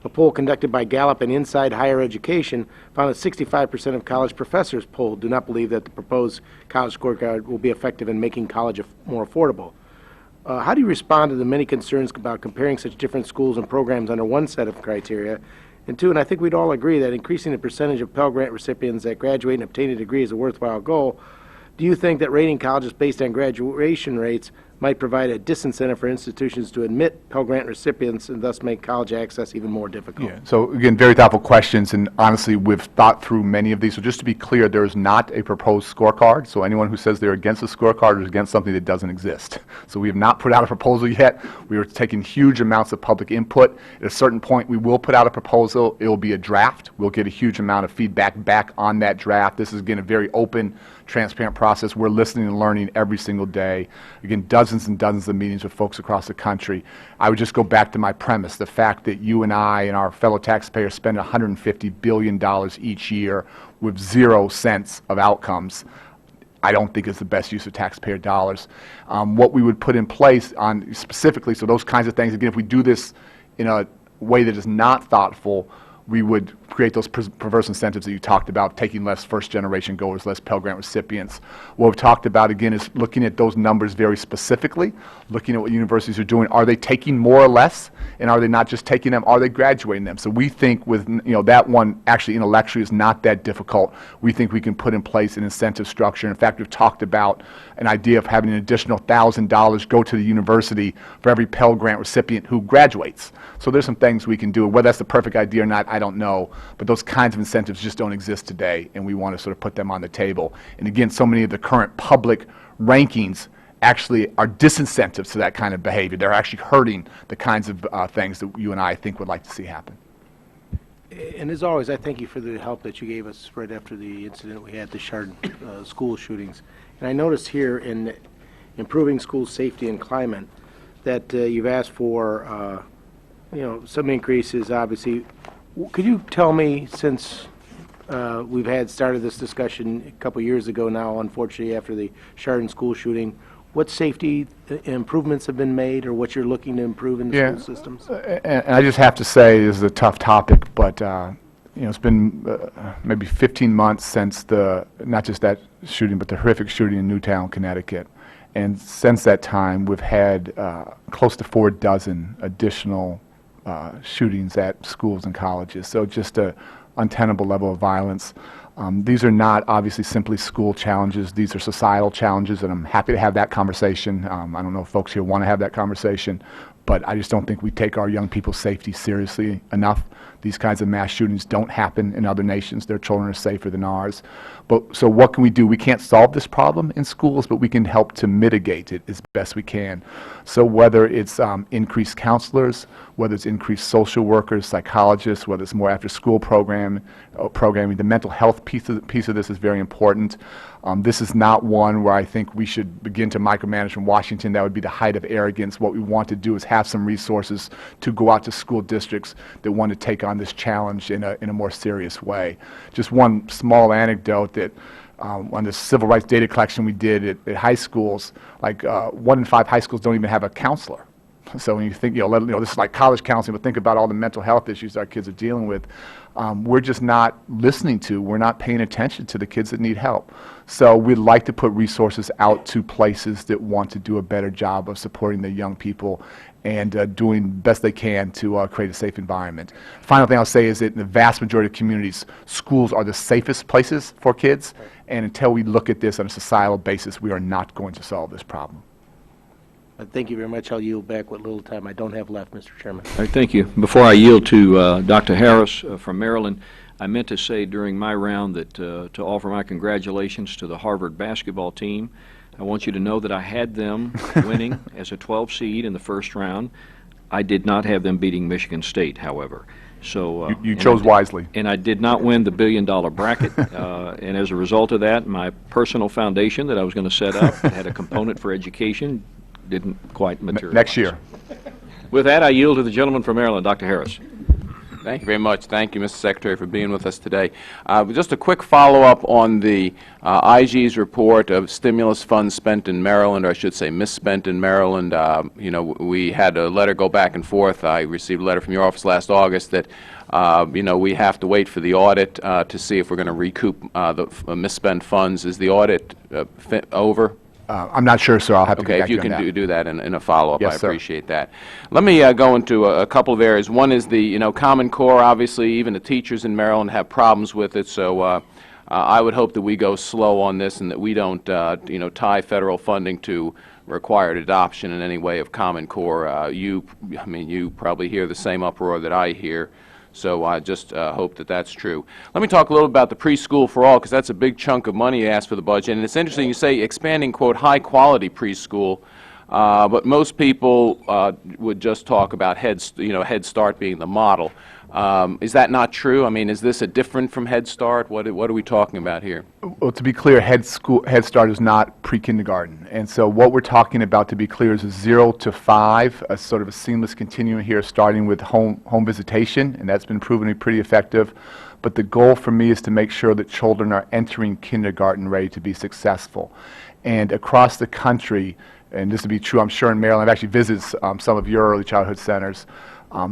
A poll conducted by Gallup and Inside Higher Education found that 65% of college professors polled do not believe that the proposed college scorecard will be effective in making college more affordable. How do you respond to the many concerns about comparing such different schools and programs under one set of criteria? And two, and I think we'd all agree that increasing the percentage of Pell Grant recipients that graduate and obtain a degree is a worthwhile goal. Do you think that rating colleges based on graduation rates might provide a disincentive for institutions to admit Pell Grant recipients and thus make college access even more difficult? Yeah, so again, very thoughtful questions, and honestly, we've thought through many of these. So just to be clear, there is not a proposed scorecard, so anyone who says they're against a scorecard is against something that doesn't exist. So we have not put out a proposal yet. We are taking huge amounts of public input. At a certain point, we will put out a proposal. It will be a draft. We'll get a huge amount of feedback back on that draft. This is, again, a very open, transparent process. We're listening and learning every single day. Again, dozens and dozens of meetings with folks across the country. I would just go back to my premise, the fact that you and I and our fellow taxpayers spend $150 billion each year with 0 cents of outcomes, I don't think is the best use of taxpayer dollars. What we would put in place on specifically, so those kinds of things, again, if we do this in a way that is not thoughtful, we would create those perverse incentives that you talked about, taking less first-generation goers, less Pell Grant recipients. What we've talked about, again, is looking at those numbers very specifically, looking at what universities are doing. Are they taking more or less, and are they not just taking them? Are they graduating them? So we think with, that one actually intellectually is not that difficult. We think we can put in place an incentive structure. In fact, we've talked about an idea of having an additional $1,000 go to the university for every Pell Grant recipient who graduates. So there's some things we can do. Whether that's the perfect idea or not, I don't know. But those kinds of incentives just don't exist today, and we want to sort of put them on the table. And again, so many of the current public rankings actually are disincentives to that kind of behavior. They're actually hurting the kinds of things that you and I think would like to see happen. And as always, I thank you for the help that you gave us right after the incident we had, the Chardon school shootings. And I noticed here in improving school safety and climate that you've asked for, some increases, obviously. Could you tell me, since we've started this discussion a couple years ago now, unfortunately, after the Chardon school shooting, what safety improvements have been made, or what you're looking to improve in the school systems? And I just have to say, this is a tough topic, but it's been maybe 15 months since not just that shooting, but the horrific shooting in Newtown, Connecticut. And since that time, we've had close to 4 dozen additional shootings at schools and colleges. So just an untenable level of violence. These are not obviously simply school challenges. These are societal challenges, and I'm happy to have that conversation. I don't know if folks here want to have that conversation, but I just don't think we take our young people's safety seriously enough. These kinds of mass shootings don't happen in other nations. Their children are safer than ours. So what can we do? We can't solve this problem in schools, but we can help to mitigate it as best we can. So whether it's increased counselors, whether it's increased social workers, psychologists, whether it's more after-school programming, the mental health piece of this is very important. This is not one where I think we should begin to micromanage from Washington. That would be the height of arrogance. What we want to do is have some resources to go out to school districts that want to take on this challenge in a more serious way. Just one small anecdote that on the civil rights data collection we did at high schools, like 1 in 5 high schools don't even have a counselor. So when you think, this is like college counseling, but think about all the mental health issues our kids are dealing with. We're just not listening to, we're not paying attention to the kids that need help. So we'd like to put resources out to places that want to do a better job of supporting the young people and doing the best they can to create a safe environment. Final thing I'll say is that in the vast majority of communities, schools are the safest places for kids, and until we look at this on a societal basis, we are not going to solve this problem. Thank you very much. I'll yield back what little time I don't have left, Mr. Chairman. All right, thank you. Before I yield to Dr. Harris from Maryland, I meant to say during my round that to offer my congratulations to the Harvard basketball team. I want you to know that I had them winning as a 12 seed in the first round. I did not have them beating Michigan State, however. So you chose wisely. And I did not win the billion-dollar bracket. And as a result of that, my personal foundation that I was going to set up that had a component for education didn't quite materialize. Next year. With that, I yield to the gentleman from Maryland, Dr. Harris. Thank you very much. Thank you, Mr. Secretary, for being with us today. Just a quick follow-up on the IG's report of stimulus funds spent in Maryland, or I should say misspent in Maryland. We had a letter go back and forth. I received a letter from your office last August that we have to wait for the audit to see if we're going to recoup the misspent funds. Is the audit over? I'm not sure, sir. I'll have to get back to you on that. Okay, if you can do that in a follow-up, Yes, I sir. appreciate that. Let me go into a couple of areas. One is the Common Core. Obviously, even the teachers in Maryland have problems with it, so I would hope that we go slow on this and that we don't tie federal funding to required adoption in any way of Common Core. You probably hear the same uproar that I hear, so I just hope that that's true. Let me talk a little about the preschool for all, because that's a big chunk of money you asked for the budget, and it's interesting you say expanding, quote, high-quality preschool, but most people would just talk about Head Start being the model. Is that not true? I mean, is this a different from Head Start? What are we talking about here? Well, to be clear, Head Start is not pre-kindergarten. And so what we're talking about, to be clear, is a 0 to 5, a sort of a seamless continuum here, starting with home visitation, and that's been proven to be pretty effective. But the goal for me is to make sure that children are entering kindergarten ready to be successful. And across the country, and this will be true, I'm sure, in Maryland, I've actually visited some of your early childhood centers.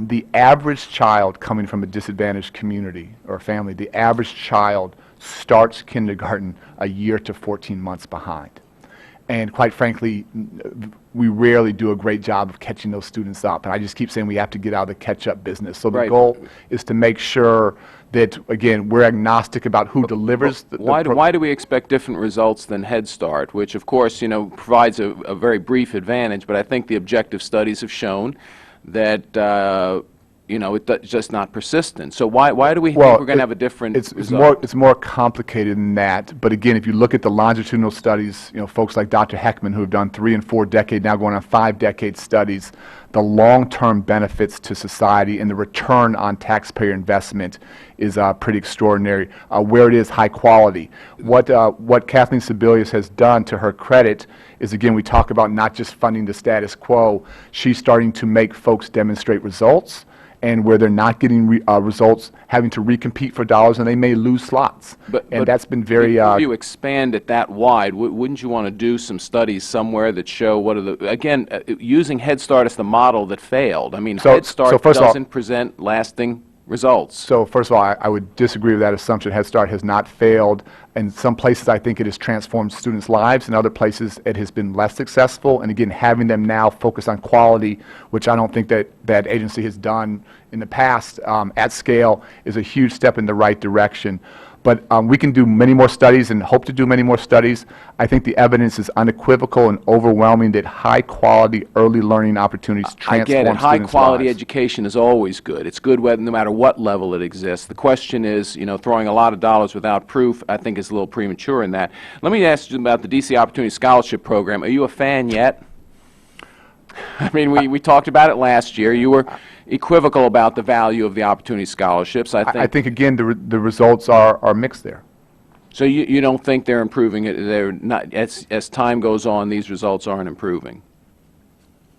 The average child coming from a disadvantaged community or family, the average child starts kindergarten a year to 14 months behind. And quite frankly, we rarely do a great job of catching those students up. And I just keep saying we have to get out of the catch-up business. So the goal is to make sure that, again, we're agnostic about who delivers the why do we expect different results than Head Start, which, of course, provides a very brief advantage, but I think the objective studies have shown that it's just not persistent. So why do we think we're going to have a different result? It's more complicated than that. But again, if you look at the longitudinal studies, folks like Dr. Heckman, who have done 3 and 4 decade, now going on 5-decade studies, the long-term benefits to society and the return on taxpayer investment is pretty extraordinary. Where it is high quality, what Kathleen Sebelius has done, to her credit, is, again, we talk about not just funding the status quo. She's starting to make folks demonstrate results, and where they're not getting results, having to recompete for dollars, and they may lose slots. And that's been very... If you expand it that wide, wouldn't you want to do some studies somewhere that show what are the... Again, using Head Start as the model that failed. I mean, Head Start doesn't present lasting results. So first of all, I would disagree with that assumption. Head Start has not failed. In some places, I think it has transformed students' lives. In other places, it has been less successful. And again, having them now focus on quality, which I don't think that agency has done in the past at scale, is a huge step in the right direction. But we can do many more studies and hope to do many more studies. I think the evidence is unequivocal and overwhelming that high-quality early learning opportunities transform students' lives. I get it. High-quality education is always good. It's good no matter what level it exists. The question is, throwing a lot of dollars without proof, I think is a little premature in that. Let me ask you about the D.C. Opportunity Scholarship Program. Are you a fan yet? I mean, we talked about it last year. You were equivocal about the value of the Opportunity Scholarships. I think again, the results are mixed there. So you don't think they're improving? They're not, as time goes on, these results aren't improving?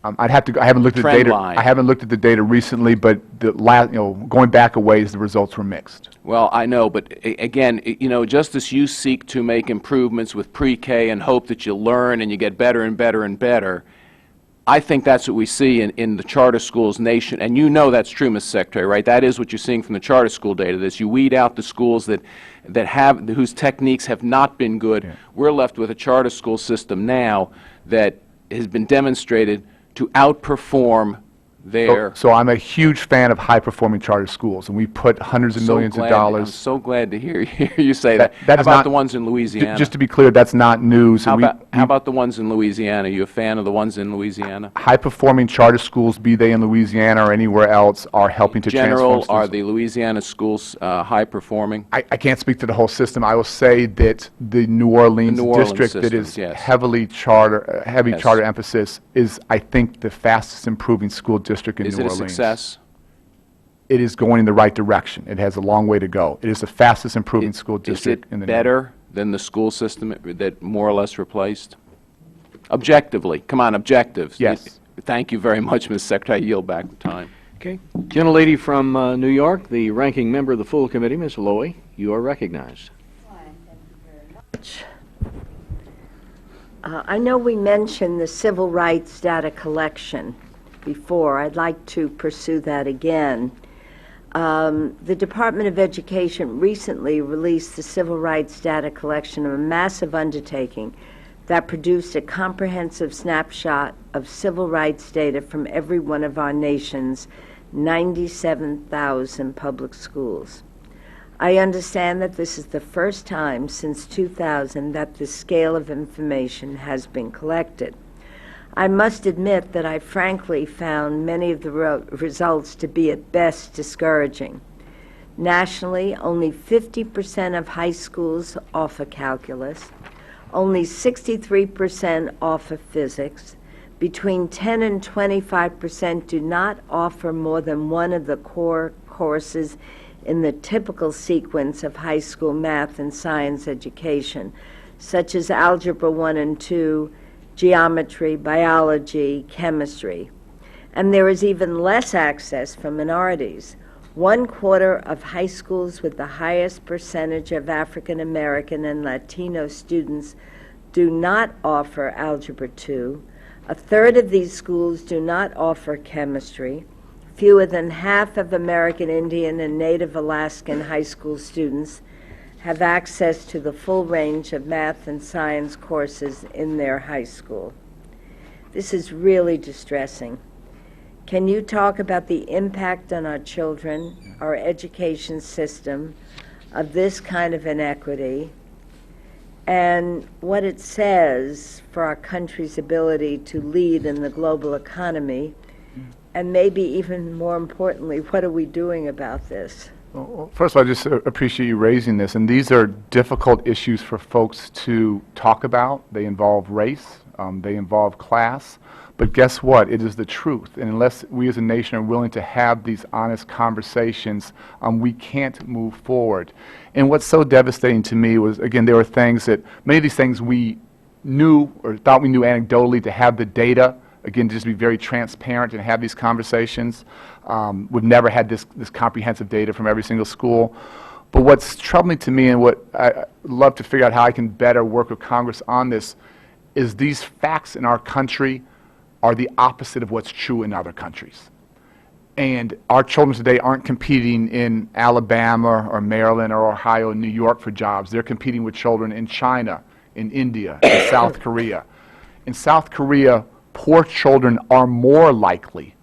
I haven't looked at the data. I haven't looked at the data recently, but going back a ways, the results were mixed. Well, I know, but again, just as you seek to make improvements with pre-K and hope that you learn and you get better and better and better, I think that's what we see in the charter schools nation, and that's true, Mr. Secretary, right? That is what you're seeing from the charter school data. That you weed out the schools whose techniques have not been good. Yeah. We're left with a charter school system now that has been demonstrated to outperform their... So I'm a huge fan of high-performing charter schools, and we put hundreds of millions of dollars... I'm so glad to hear you say that. How about the ones in Louisiana? Just to be clear, that's not news. How about the ones in Louisiana? Are you a fan of the ones in Louisiana? High-performing charter schools, be they in Louisiana or anywhere else, are helping to transform... In general, are the Louisiana schools high-performing? I can't speak to the whole system. I will say that the New Orleans district that is heavy charter emphasis is, I think, the fastest improving school district in New Orleans. Is it a success? It is going in the right direction. It has a long way to go. It is the fastest improving school district in the nation. Is it better than the school system that more or less replaced? Objectively. Come on, objectives. Yes. Thank you very much, Ms. Secretary. I yield back the time. Okay. Gentlelady from New York, the ranking member of the full committee, Ms. Lowy, you are recognized. Thank you very much. I know we mentioned the civil rights data collection before. I'd like to pursue that again. The Department of Education recently released the civil rights data collection, a massive undertaking that produced a comprehensive snapshot of civil rights data from every one of our nation's 97,000 public schools. I understand that this is the first time since 2000 that this scale of information has been collected. I must admit that I frankly found many of the results to be at best discouraging. Nationally, only 50% of high schools offer calculus, only 63% offer physics, between 10 and 25% do not offer more than one of the core courses in the typical sequence of high school math and science education, such as Algebra 1 and 2, geometry, biology, chemistry. And there is even less access for minorities. 1/4 of high schools with the highest percentage of African American and Latino students do not offer Algebra 2. 1/3 of these schools do not offer chemistry. Fewer than half of American Indian and Native Alaskan high school students have access to the full range of math and science courses in their high school. This is really distressing. Can you talk about the impact on our children, our education system, of this kind of inequity, and what it says for our country's ability to lead in the global economy, and maybe even more importantly, what are we doing about this? Well, first of all, I just appreciate you raising this, and these are difficult issues for folks to talk about. They involve race, they involve class, but guess what? It is the truth, and unless we as a nation are willing to have these honest conversations, we can't move forward. And what's so devastating to me was, again, there were things that, many of these things we knew or thought we knew anecdotally, to have the data, again, to just be very transparent and have these conversations. We've never had this comprehensive data from every single school. But what's troubling to me, and what I love to figure out how I can better work with Congress on this, is these facts in our country are the opposite of what's true in other countries. And our children today aren't competing in Alabama or Maryland or Ohio and New York for jobs. They're competing with children in China, in India, in South Korea. In South Korea, poor children are more likely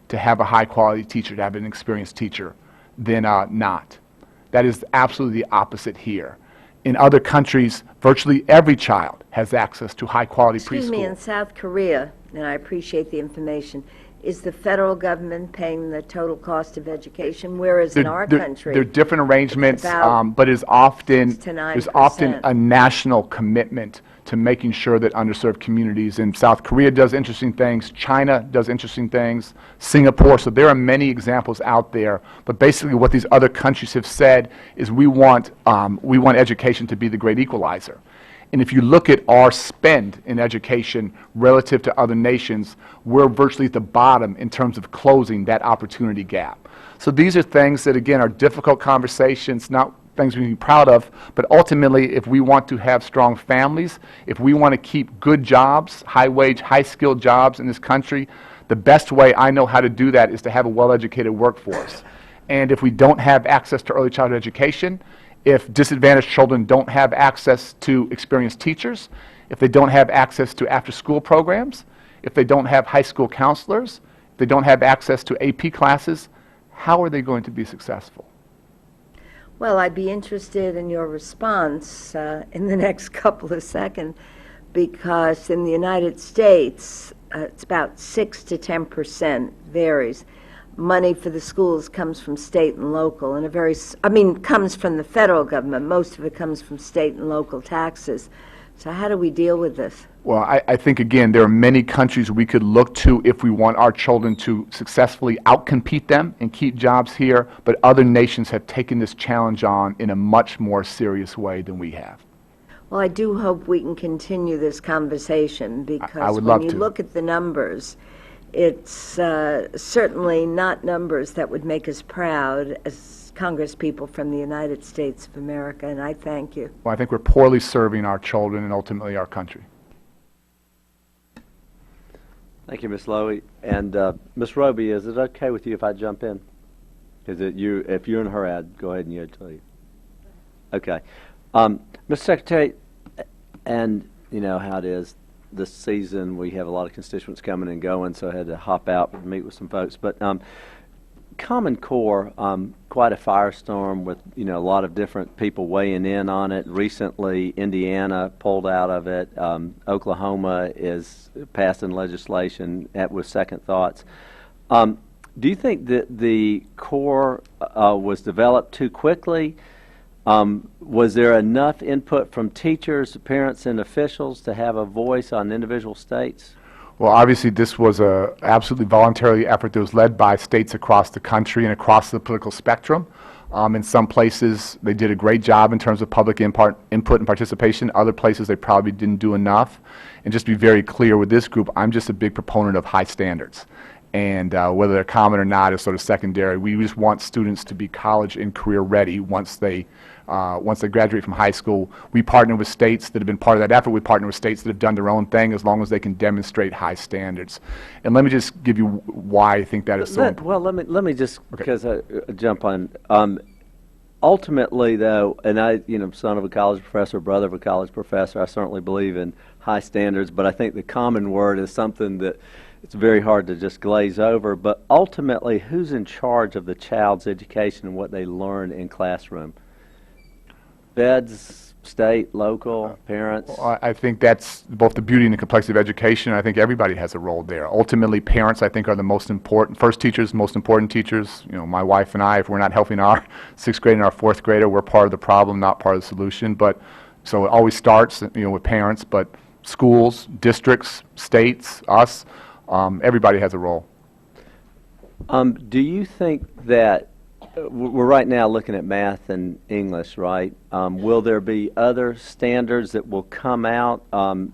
to have a high-quality teacher, to have an experienced teacher, than not. That is absolutely the opposite here. In other countries, virtually every child has access to high-quality preschool. Excuse me, in South Korea, and I appreciate the information, is the federal government paying the total cost of education, whereas in our country, there are different arrangements, about but there's often 6 to 9%. there's often a national commitment to making sure that underserved communities, and South Korea does interesting things, China does interesting things, Singapore, so there are many examples out there, but basically what these other countries have said is we want education to be the great equalizer. And if you look at our spend in education relative to other nations, we're virtually at the bottom in terms of closing that opportunity gap. So these are things that, again, are difficult conversations, not things we can be proud of, but ultimately, if we want to have strong families, if we want to keep good jobs, high-wage, high-skilled jobs in this country, the best way I know how to do that is to have a well-educated workforce. And if we don't have access to early childhood education, if disadvantaged children don't have access to experienced teachers, if they don't have access to after-school programs, if they don't have high school counselors, if they don't have access to AP classes, how are they going to be successful? well, I'd be interested in your response in the next couple of seconds, because in the United States, it's about 6 to 10% varies. Money for the schools comes from state and local, and comes from the federal government. Most of it comes from state and local taxes. So how do we deal with this? Well, I think, again, there are many countries we could look to if we want our children to successfully outcompete them and keep jobs here, but other nations have taken this challenge on in a much more serious way than we have. Well, I do hope we can continue this conversation, I because would when love you to. look at the numbers, it's certainly not numbers that would make us proud as Congresspeople from the United States of America, and I thank you. Well, I think we're poorly serving our children and ultimately our country. Thank you, Ms. Lowy. And Ms. Roby, is it okay with you if I jump in? Is it you? If you're in her ad, go ahead and you tell you. Okay. Mr. Secretary, and you know how it is this season, we have a lot of constituents coming and going, so I had to hop out and meet with some folks. But Common Core, quite a firestorm with, a lot of different people weighing in on it. Recently, Indiana pulled out of it. Oklahoma is passing legislation with second thoughts. Do you think that the core was developed too quickly? Was there enough input from teachers, parents, and officials to have a voice on individual states? Well, obviously, this was a absolutely voluntary effort that was led by states across the country and across the political spectrum. In some places, they did a great job in terms of public input and participation. Other places, they probably didn't do enough. And just to be very clear with this group, I'm just a big proponent of high standards. And whether they're common or not is sort of secondary. We just want students to be college and career ready once they graduate from high school. We partner with states that have been part of that effort. We partner with states that have done their own thing as long as they can demonstrate high standards. And let me just give you why I think that is so important. Well, let me just, because I jump on. Ultimately, though, and I, son of a college professor, brother of a college professor, I certainly believe in high standards, but I think the common word is something that it's very hard to just glaze over. But ultimately, who's in charge of the child's education and what they learn in classroom? Feds, state, local, parents? Well, I think that's both the beauty and the complexity of education. I think everybody has a role there. Ultimately, parents, I think, are the most important, first teachers, most important teachers. My wife and I, if we're not helping our 6th grade and our 4th grader, we're part of the problem, not part of the solution. But so it always starts, with parents, but schools, districts, states, us, everybody has a role. Do you think that we're right now looking at math and English, right? Will there be other standards that will come out,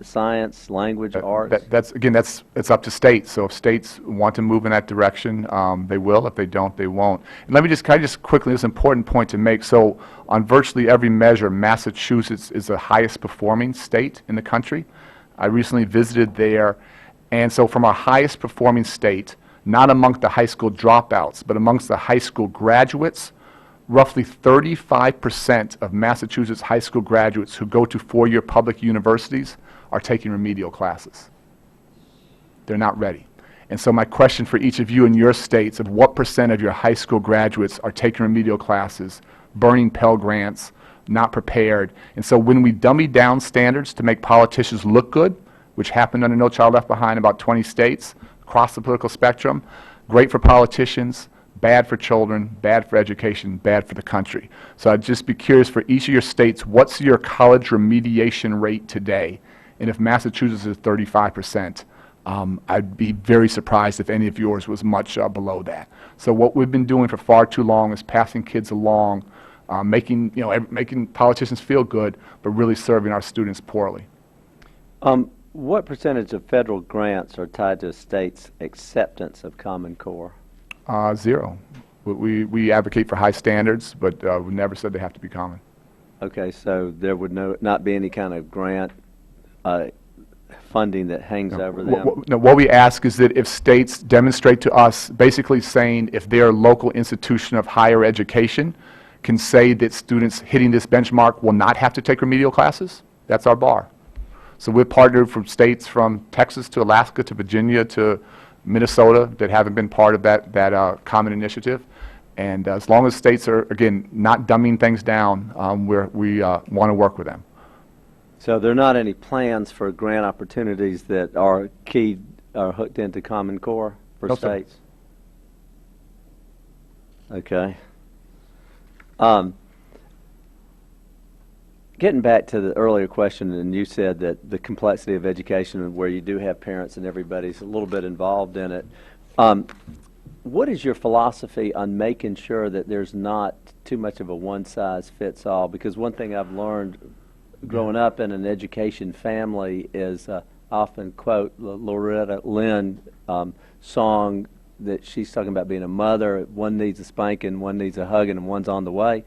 science, language, arts? It's up to states. So if states want to move in that direction, they will. If they don't, they won't. And let me just quickly, this important point to make. So on virtually every measure, Massachusetts is the highest performing state in the country. I recently visited there, and so from our highest performing state, not amongst the high school dropouts, but amongst the high school graduates, roughly 35% of Massachusetts high school graduates who go to four-year public universities are taking remedial classes. They're not ready. And so my question for each of you in your states of what percent of your high school graduates are taking remedial classes, burning Pell Grants, not prepared. And so when we dummy down standards to make politicians look good, which happened under No Child Left Behind in about 20 states, across the political spectrum, great for politicians, bad for children, bad for education, bad for the country. So I'd just be curious for each of your states, what's your college remediation rate today? And if Massachusetts is 35%, I'd be very surprised if any of yours was much below that. So what we've been doing for far too long is passing kids along, making politicians feel good, but really serving our students poorly. What percentage of federal grants are tied to a state's acceptance of Common Core? 0. We advocate for high standards, but we never said they have to be common. Okay, so there would not be any kind of grant funding that hangs over them? What we ask is that if states demonstrate to us, basically saying if their local institution of higher education can say that students hitting this benchmark will not have to take remedial classes, that's our bar. So we've partnered from states from Texas to Alaska to Virginia to Minnesota that haven't been part of that common initiative. And as long as states are, again, not dumbing things down, we want to work with them. So there are not any plans for grant opportunities that are hooked into Common Core for states? Sir. Okay. Getting back to the earlier question, and you said that the complexity of education where you do have parents and everybody's a little bit involved in it. What is your philosophy on making sure that there's not too much of a one-size-fits-all? Because one thing I've learned growing up in an education family is often quote Loretta Lynn song that she's talking about being a mother. One needs a spanking, one needs a hugging, and one's on the way.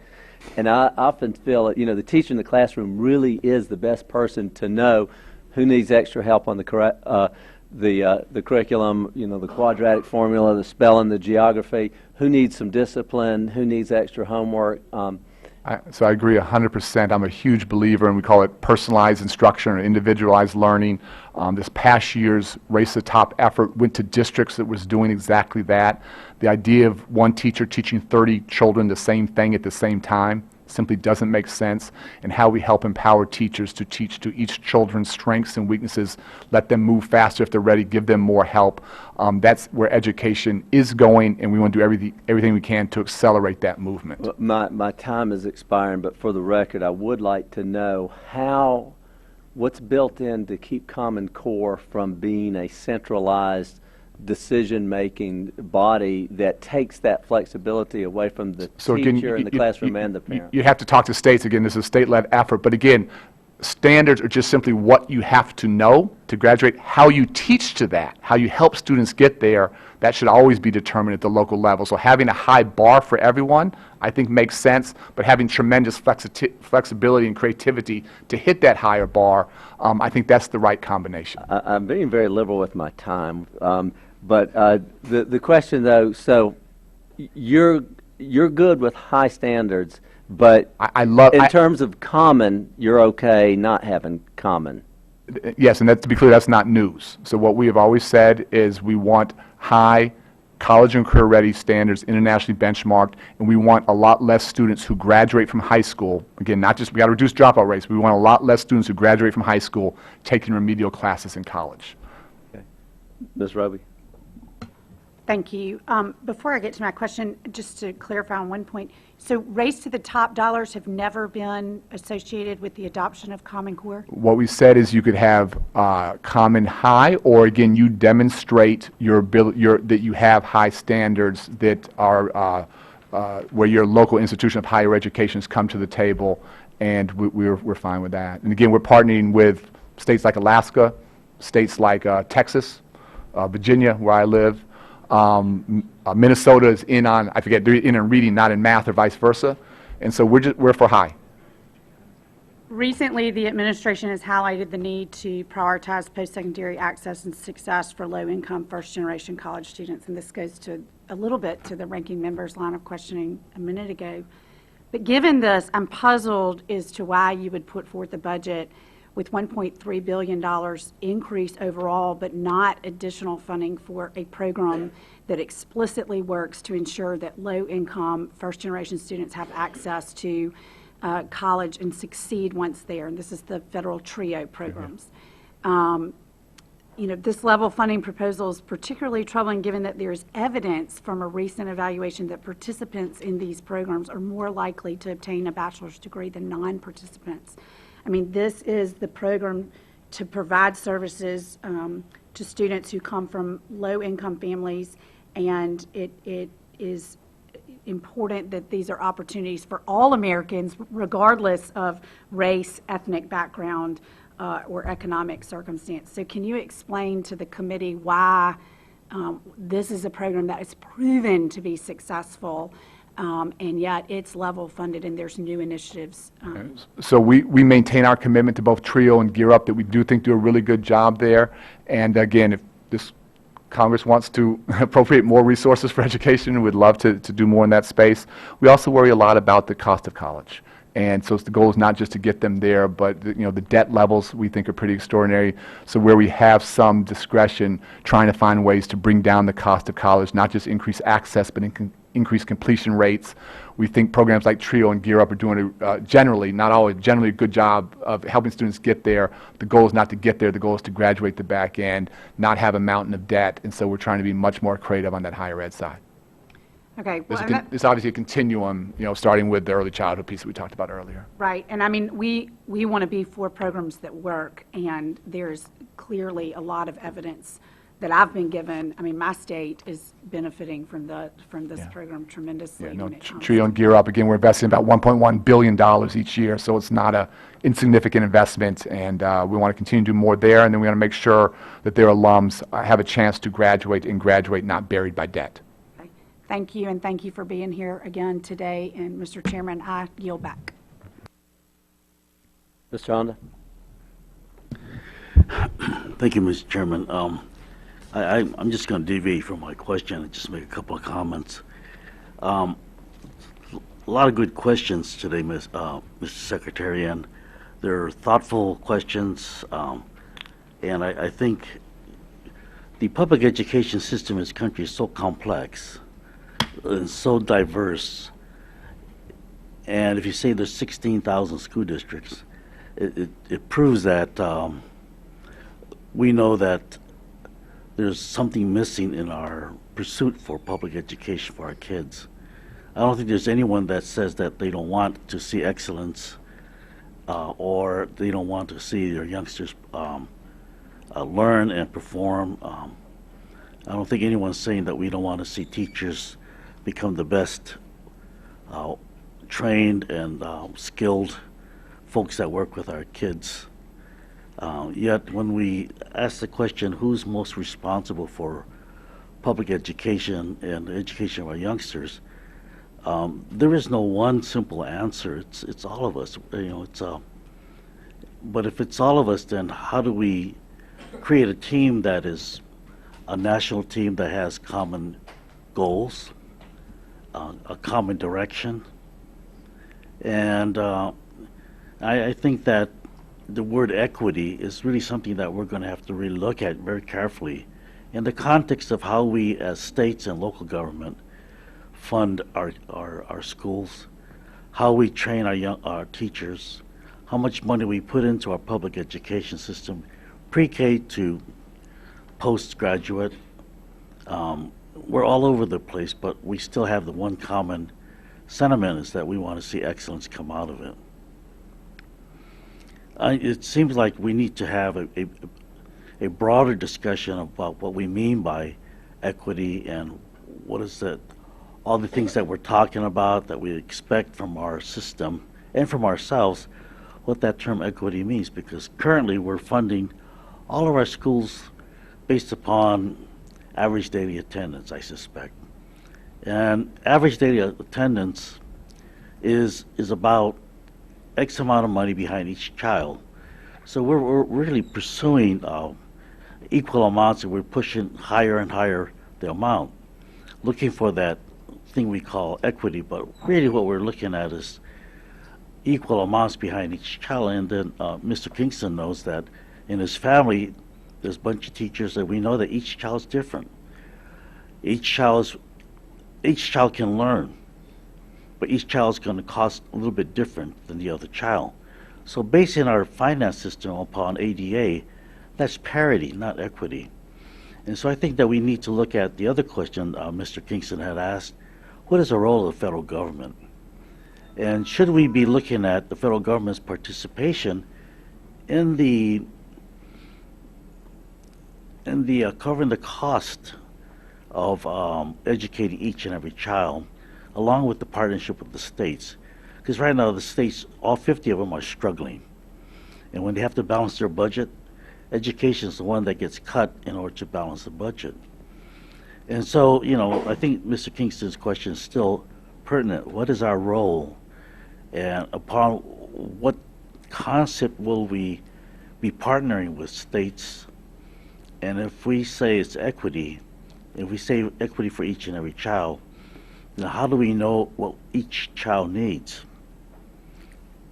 And I often feel that, the teacher in the classroom really is the best person to know who needs extra help on the curriculum, the quadratic formula, the spelling, the geography, who needs some discipline, who needs extra homework. So I agree 100%. I'm a huge believer, and we call it personalized instruction or individualized learning. This past year's Race to the Top effort went to districts that was doing exactly that. The idea of one teacher teaching 30 children the same thing at the same time simply doesn't make sense, and how we help empower teachers to teach to each children's strengths and weaknesses, let them move faster if they're ready, give them more help. That's where education is going, and we want to do everything we can to accelerate that movement. My time is expiring, but for the record, I would like to know what's built in to keep Common Core from being a centralized decision-making body that takes that flexibility away from the teacher in the classroom and the parent. You have to talk to states. Again, this is a state-led effort, but again, standards are just simply what you have to know to graduate. How you teach to that, how you help students get there, that should always be determined at the local level. So having a high bar for everyone, I think, makes sense, but having tremendous flexibility and creativity to hit that higher bar, I think that's the right combination. I'm being very liberal with my time, but the question, though, so you're good with high standards, but in terms of common, you're okay not having common. Yes, and to be clear, that's not news. So what we have always said is we want high college and career-ready standards, internationally benchmarked, and we want a lot less students who graduate from high school. Again, not just, we got to reduce dropout rates, we want a lot less students who graduate from high school taking remedial classes in college. Okay. Ms. Roby? Thank you. Before I get to my question, just to clarify on one point, so Race to the Top dollars have never been associated with the adoption of Common Core? What we said is you could have Common High, or again, you demonstrate your ability, that you have high standards that are where your local institution of higher education has come to the table, and we're fine with that. And again, we're partnering with states like Alaska, states like Texas, Virginia, where I live. Minnesota is in on, I forget, they're in reading, not in math, or vice versa. And so we're for high. Recently, the administration has highlighted the need to prioritize post-secondary access and success for low-income first-generation college students. And this goes to a little bit to the ranking member's line of questioning a minute ago. But given this, I'm puzzled as to why you would put forth a budget with $1.3 billion increase overall, but not additional funding for a program that explicitly works to ensure that low-income first-generation students have access to college and succeed once there. And this is the federal TRIO programs. This level of funding proposal is particularly troubling given that there's evidence from a recent evaluation that participants in these programs are more likely to obtain a bachelor's degree than non-participants. I mean, this is the program to provide services to students who come from low-income families, and it is important that these are opportunities for all Americans, regardless of race, ethnic background, or economic circumstance. So can you explain to the committee why this is a program that is proven to be successful, and yet it's level funded and there's new initiatives? So we maintain our commitment to both TRIO and Gear Up, that we do think do a really good job there. And again, if this Congress wants to appropriate more resources for education, we'd love to do more in that space. We also worry a lot about the cost of college. And so the goal is not just to get them there, but the debt levels we think are pretty extraordinary. So where we have some discretion, trying to find ways to bring down the cost of college, not just increase access, but increase completion rates. We think programs like TRIO and Gear Up are doing generally, not always, generally a good job of helping students get there. The goal is not to get there. The goal is to graduate the back end, not have a mountain of debt. And so we're trying to be much more creative on that higher ed side. Okay. Well, it's obviously a continuum, starting with the early childhood piece that we talked about earlier. right. And I mean, we want to be for programs that work, and there's clearly a lot of evidence that I've been given. I mean, my state is benefiting from this program tremendously. Yeah, TRIO and Gear Up, again, we're investing about $1.1 billion each year, so it's not an insignificant investment, and we want to continue to do more there, and then we want to make sure that their alums have a chance to graduate and graduate not buried by debt. Okay. Thank you, and thank you for being here again today. And Mr. Chairman, I yield back. Mr. Honda? Thank you, Mr. Chairman. I'm just going to deviate from my question and just make a couple of comments. a lot of good questions today, Mr. Secretary, and they're thoughtful questions. And I think the public education system in this country is so complex and so diverse. And if you say there's 16,000 school districts, it proves that we know that there's something missing in our pursuit for public education for our kids. I don't think there's anyone that says that they don't want to see excellence or they don't want to see their youngsters learn and perform. I don't think anyone's saying that we don't want to see teachers become the best trained and skilled folks that work with our kids. Yet when we ask the question, who's most responsible for public education and the education of our youngsters, there is no one simple answer. It's all of us. But if it's all of us, then how do we create a team that is a national team that has common goals, a common direction? And I think that the word equity is really something that we're going to have to really look at very carefully in the context of how we as states and local government fund our schools, how we train our teachers, how much money we put into our public education system, pre-K to postgraduate. We're all over the place, but we still have the one common sentiment is that we want to see excellence come out of it. It seems like we need to have a broader discussion about what we mean by equity and what is that, all the things that we're talking about that we expect from our system and from ourselves, what that term equity means, because currently we're funding all of our schools based upon average daily attendance, I suspect. And average daily attendance is about X amount of money behind each child. So we're really pursuing equal amounts, and we're pushing higher and higher the amount, looking for that thing we call equity. But really what we're looking at is equal amounts behind each child. And then Mr. Kingston knows that in his family, there's a bunch of teachers that we know that each child's different. Each child can learn, but each child's going to cost a little bit different than the other child. So basing our finance system upon ADA, that's parity, not equity. And so I think that we need to look at the other question Mr. Kingston had asked, what is the role of the federal government? And should we be looking at the federal government's participation in the covering the cost of educating each and every child, along with the partnership with the states? Because right now the states, all 50 of them, are struggling. And when they have to balance their budget, education is the one that gets cut in order to balance the budget. And so, I think Mr. Kingston's question is still pertinent. What is our role? And upon what concept will we be partnering with states? And if we say it's equity, if we say equity for each and every child, then how do we know what each child needs?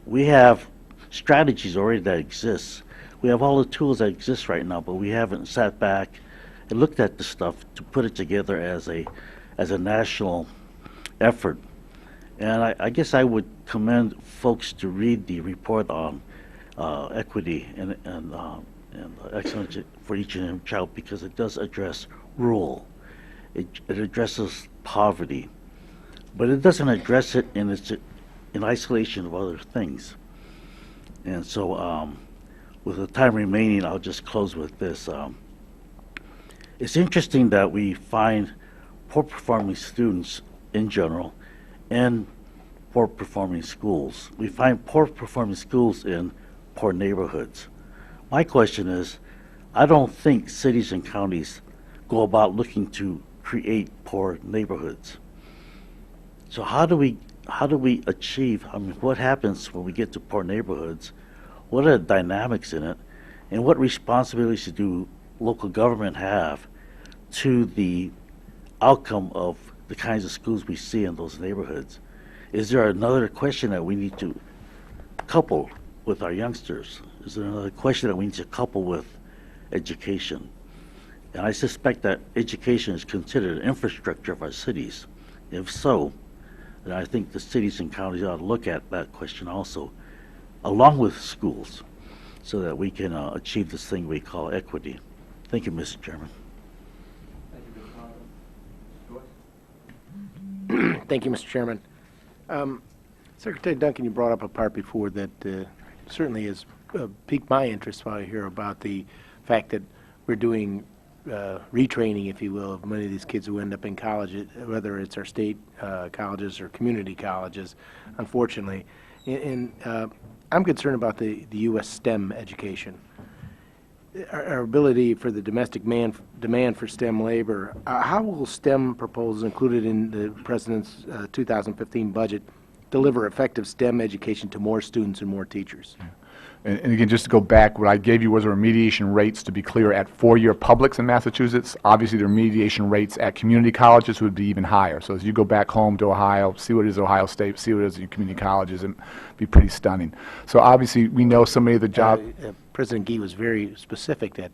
We have strategies already that exist. We have all the tools that exist right now, but we haven't sat back and looked at the stuff to put it together as a national effort. And I guess I would commend folks to read the report on equity and excellence for each and every child, because it does address rural. It addresses poverty, but it doesn't address it in isolation of other things. And so with the time remaining, I'll just close with this. It's interesting that we find poor performing students in general in poor performing schools. We find poor performing schools in poor neighborhoods. My question is, I don't think cities and counties go about looking to create poor neighborhoods. So how do we achieve, what happens when we get to poor neighborhoods? What are the dynamics in it? And what responsibilities do local government have to the outcome of the kinds of schools we see in those neighborhoods? is there another question that we need to couple with our youngsters? Is there another question that we need to couple with education? And I suspect that education is considered an infrastructure of our cities. If so, then I think the cities and counties ought to look at that question also, along with schools, so that we can achieve this thing we call equity. Thank you, Mr. Chairman. Thank you, Mr. Chairman. Secretary Duncan, you brought up a part before that certainly has piqued my interest while I hear about the fact that we're doing retraining, if you will, of many of these kids who end up in college, whether it's our state colleges or community colleges, unfortunately. And I'm concerned about the U.S. STEM education. Our ability for the domestic demand for STEM labor. How will STEM proposals included in the President's 2015 budget deliver effective STEM education to more students and more teachers? And again, just to go back, what I gave you was our remediation rates, to be clear, at four-year publics in Massachusetts. Obviously, the remediation rates at community colleges would be even higher. So as you go back home to Ohio, see what it is at Ohio State, see what it is at your community colleges, and be pretty stunning. So obviously, we know so many of the jobs. President Gee was very specific that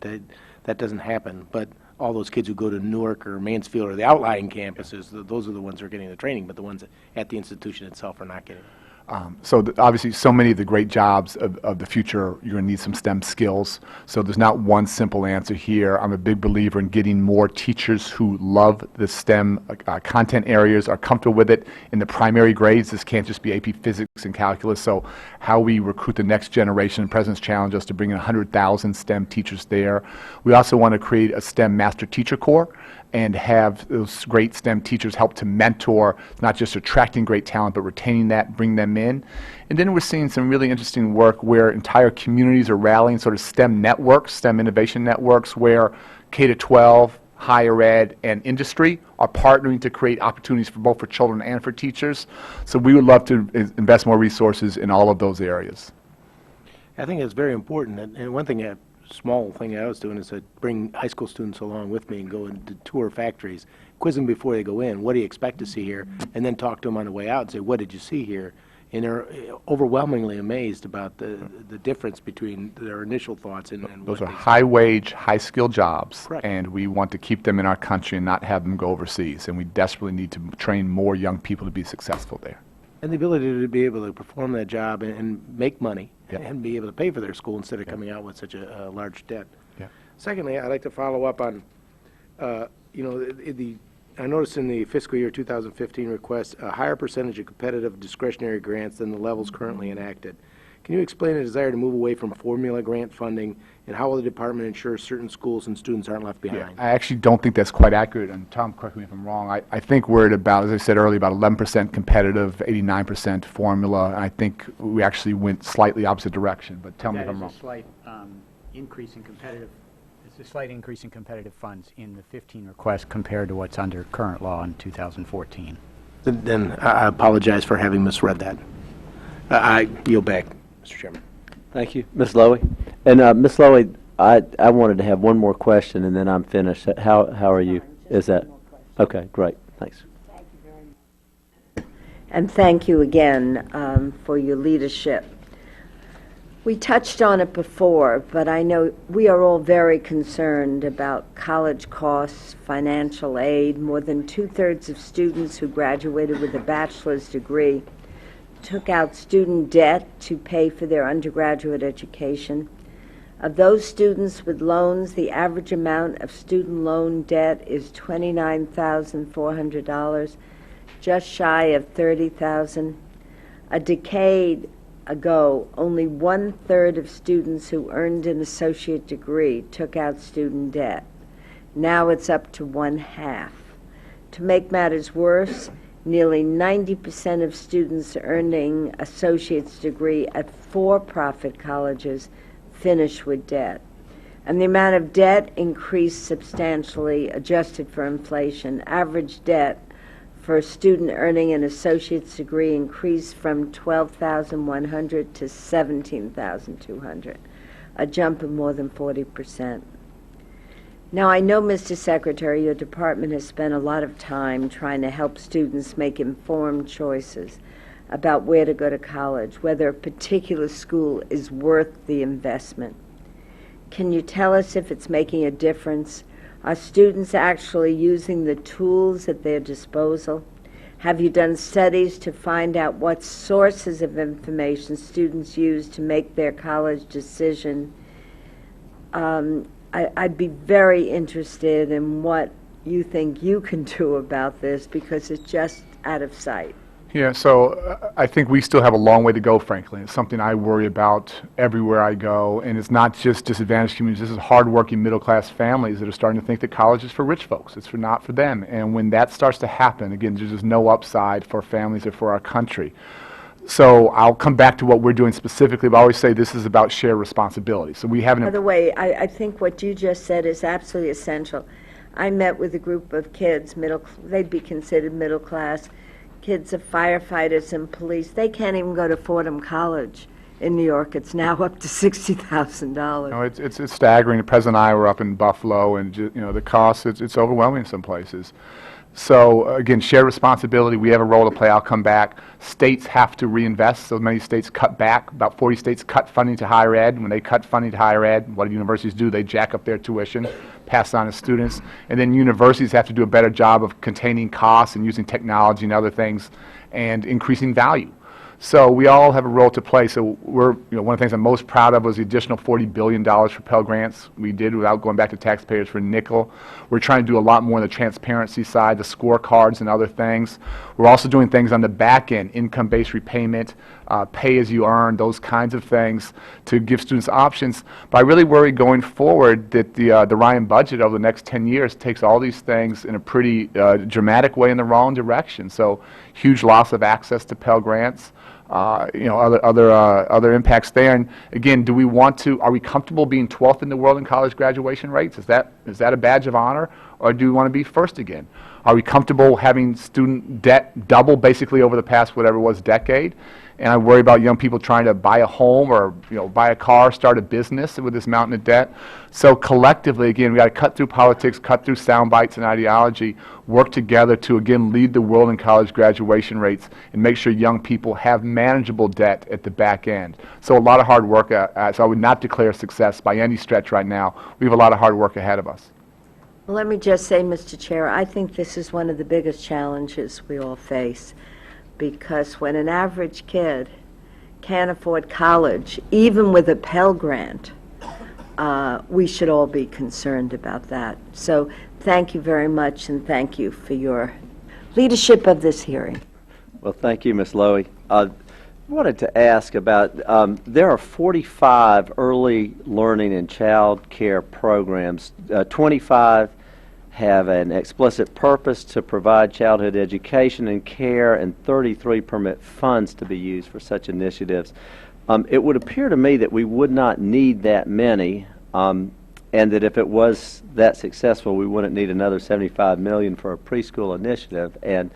that doesn't happen, but all those kids who go to Newark or Mansfield or the outlying campuses, those are the ones who are getting the training, but the ones at the institution itself are not getting it. Obviously, so many of the great jobs of the future, you're going to need some STEM skills. So there's not one simple answer here. I'm a big believer in getting more teachers who love the STEM content areas, are comfortable with it in the primary grades. This can't just be AP Physics and Calculus. So how we recruit the next generation, the President's challenged us to bring in 100,000 STEM teachers there. We also want to create a STEM Master Teacher Corps and have those great STEM teachers help to mentor, not just attracting great talent, but retaining that, bring them in. And then we're seeing some really interesting work where entire communities are rallying, sort of STEM networks, STEM innovation networks, where K-12, higher ed, and industry are partnering to create opportunities for both for children and for teachers. So we would love to invest more resources in all of those areas. I think it's very important, and one thing small thing I was doing is I'd bring high school students along with me and go and tour factories, quiz them before they go in, what do you expect to see here, and then talk to them on the way out and say, what did you see here? And they're overwhelmingly amazed about the difference between their initial thoughts and those what are high-wage, high-skill jobs, Correct. And we want to keep them in our country and not have them go overseas, and we desperately need to train more young people to be successful there. And the ability to be able to perform that job and make money Yep. and be able to pay for their school instead of coming out with such a large debt. Yeah. Secondly, I'd like to follow up on, I noticed in the fiscal year 2015 request a higher percentage of competitive discretionary grants than the levels currently enacted. Can you explain the desire to move away from formula grant funding, and how will the department ensure certain schools and students aren't left behind? I actually don't think that's quite accurate, and Tom, correct me if I'm wrong. I think we're at about, as I said earlier, about 11% competitive, 89% formula, and I think we actually went slightly opposite direction, but tell me if I'm wrong. That is a slight increase in competitive, it's a slight increase in competitive funds in the 15 request compared to what's under current law in 2014. Then I apologize for having misread that. I yield back, Mr. Chairman. Thank you. Ms. Lowy? And Ms. Lowy, I wanted to have one more question, and then I'm finished. How are you? Is that? Okay, great. Thanks. And thank you again for your leadership. We touched on it before, but I know we are all very concerned about college costs, financial aid. More than 2/3 of students who graduated with a bachelor's degree took out student debt to pay for their undergraduate education. Of those students with loans, the average amount of student loan debt is $29,400, just shy of $30,000. A decade ago, only 1/3 of students who earned an associate degree took out student debt. Now it's up to 1/2. To make matters worse, nearly 90% of students earning associate's degree at for-profit colleges finish with debt. And the amount of debt increased substantially, adjusted for inflation. Average debt for a student earning an associate's degree increased from $12,100 to $17,200, a jump of more than 40%. Now, I know, Mr. Secretary, your department has spent a lot of time trying to help students make informed choices, about where to go to college, whether a particular school is worth the investment. Can you tell us if it's making a difference? Are students actually using the tools at their disposal? Have you done studies to find out what sources of information students use to make their college decision? I'd be very interested in what you think you can do about this, because it's just out of sight. Yeah, so I think we still have a long way to go, frankly. It's something I worry about everywhere I go, and it's not just disadvantaged communities. This is hardworking middle-class families that are starting to think that college is for rich folks. It's not for them. And when that starts to happen, again, there's just no upside for families or for our country. So I'll come back to what we're doing specifically, but I always say this is about shared responsibility. So we have By the way, I think what you just said is absolutely essential. I met with a group of kids, they'd be considered middle class, kids of firefighters and police. They can't even go to Fordham College in New York. It's now up to $60,000. No, it's staggering. The President and I were up in Buffalo, and the cost, it's overwhelming in some places. So again, shared responsibility. We have a role to play. I'll come back. States have to reinvest. So many states cut back. About 40 states cut funding to higher ed. When they cut funding to higher ed, what do universities do? They jack up their tuition, pass it on to students. And then universities have to do a better job of containing costs and using technology and other things and increasing value. So we all have a role to play. So we're, one of the things I'm most proud of was the additional $40 billion for Pell Grants we did without going back to taxpayers for a nickel. We're trying to do a lot more on the transparency side, the scorecards and other things. We're also doing things on the back end, income-based repayment, pay as you earn, those kinds of things to give students options. But I really worry going forward that the Ryan budget over the next 10 years takes all these things in a pretty dramatic way in the wrong direction. So huge loss of access to Pell Grants. Other impacts there. And again, are we comfortable being 12th in the world in college graduation rates? Is that a badge of honor, or do we want to be first again? Are we comfortable having student debt double basically over the past whatever it was decade? And I worry about young people trying to buy a home or buy a car, start a business with this mountain of debt. So collectively, again, we got to cut through politics, cut through sound bites and ideology, work together to again lead the world in college graduation rates and make sure young people have manageable debt at the back end. So a lot of hard work. So I would not declare success by any stretch right now. We have a lot of hard work ahead of us. Well, let me just say, Mr. Chair, I think this is one of the biggest challenges we all face, because when an average kid can't afford college, even with a Pell Grant, we should all be concerned about that. So thank you very much, and thank you for your leadership of this hearing. Well, thank you, Ms. Lowy. I wanted to ask about, there are 45 early learning and child care programs. 25 have an explicit purpose to provide childhood education and care, and 33 permit funds to be used for such initiatives. It would appear to me that we would not need that many, and that if it was that successful, we wouldn't need another $75 million for a preschool initiative. And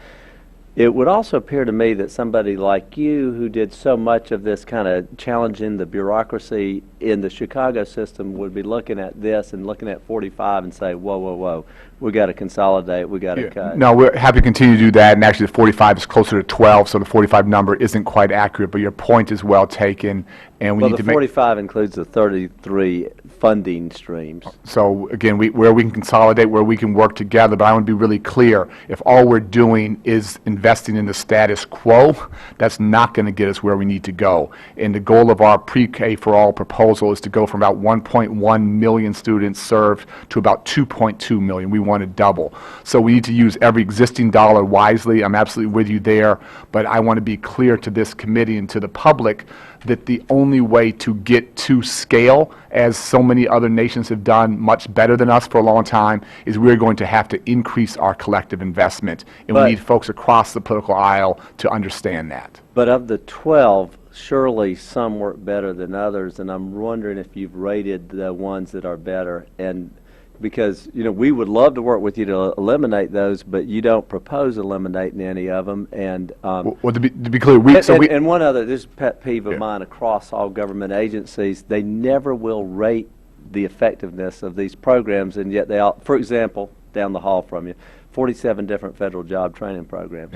it would also appear to me that somebody like you, who did so much of this kind of challenging the bureaucracy in the Chicago system, would be looking at this and looking at 45 and say, whoa, whoa, whoa, we got to consolidate, we got to cut. No, we're happy to continue to do that, and actually the 45 is closer to 12, so the 45 number isn't quite accurate, but your point is well taken, and we need to make... Well, the 45 includes the 33 funding streams. So again, where we can consolidate, where we can work together, but I want to be really clear, if all we're doing is investing in the status quo, that's not going to get us where we need to go. And the goal of our pre-K for all proposal is to go from about 1.1 million students served to about 2.2 million. We want to double. So we need to use every existing dollar wisely. I'm absolutely with you there, but I want to be clear to this committee and to the public that the only way to get to scale, as so many other nations have done much better than us for a long time, is we're going to have to increase our collective investment. And we need folks across the political aisle to understand that. But of the 12, surely some work better than others, and I'm wondering if you've rated the ones that are better. And because, we would love to work with you to eliminate those, but you don't propose eliminating any of them. And well, to be clear, and one other, this is a pet peeve of mine across all government agencies, they never will rate the effectiveness of these programs, and yet they all, for example, down the hall from you, 47 different federal job training programs.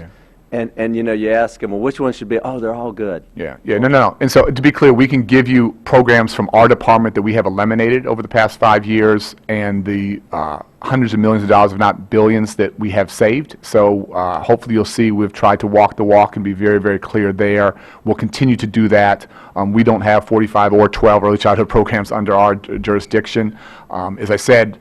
And you ask them, well, which one should be, oh, they're all good. Yeah, no. And so, to be clear, we can give you programs from our department that we have eliminated over the past 5 years, and the hundreds of millions of dollars, if not billions, that we have saved. So hopefully you'll see we've tried to walk the walk and be very, very clear there. We'll continue to do that. We don't have 45 or 12 early childhood programs under our jurisdiction. As I said,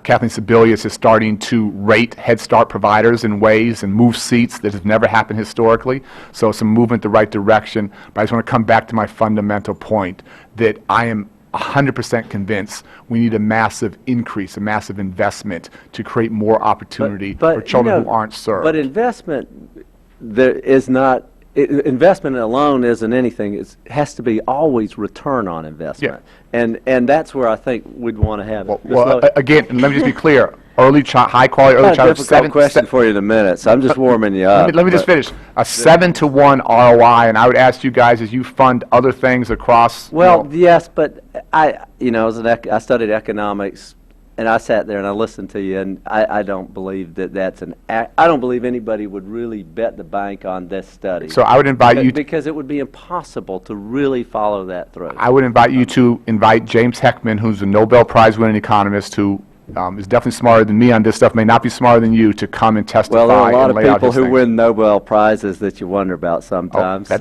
Kathleen Sebelius is starting to rate Head Start providers in ways and move seats that have never happened historically. So some movement the right direction. But I just want to come back to my fundamental point that I am 100% convinced we need a massive increase, a massive investment to create more opportunity for children who aren't served. But investment, there is not. Investment alone isn't anything. It has to be always return on investment, and that's where I think we'd want to have it. Well, again, and let me just be clear: high quality early childhood. Difficult question for you in a minute, so I'm just warming you up. Let me just finish. A 7-to-1 ROI, and I would ask you guys as you fund other things across. Well, yes, but I studied economics. And I sat there and I listened to you, and I don't believe that I don't believe anybody would really bet the bank on this study. So I would invite you because it would be impossible to really follow that through. I would invite you to invite James Heckman, who's a Nobel Prize-winning economist who is definitely smarter than me on this stuff, may not be smarter than you, to come and testify. Well, there are a lot and of lay out people his who things. win Nobel Prizes that you wonder about sometimes.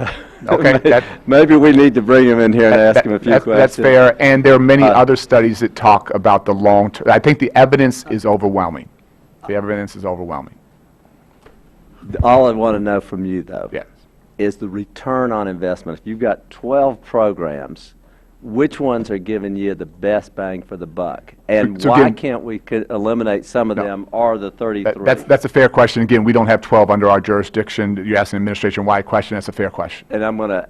Okay. Maybe we need to bring him in here and ask him a few questions. That's fair, and there are many other studies that talk about the long term. I think the evidence is overwhelming. The evidence is overwhelming. All I want to know from you, though, is the return on investment. If you've got 12 programs, which ones are giving you the best bang for the buck? And So why again, can't we eliminate some of them or the 33? That's a fair question. Again, we don't have 12 under our jurisdiction. You're asking an administration-wide question. That's a fair question. And I'm going to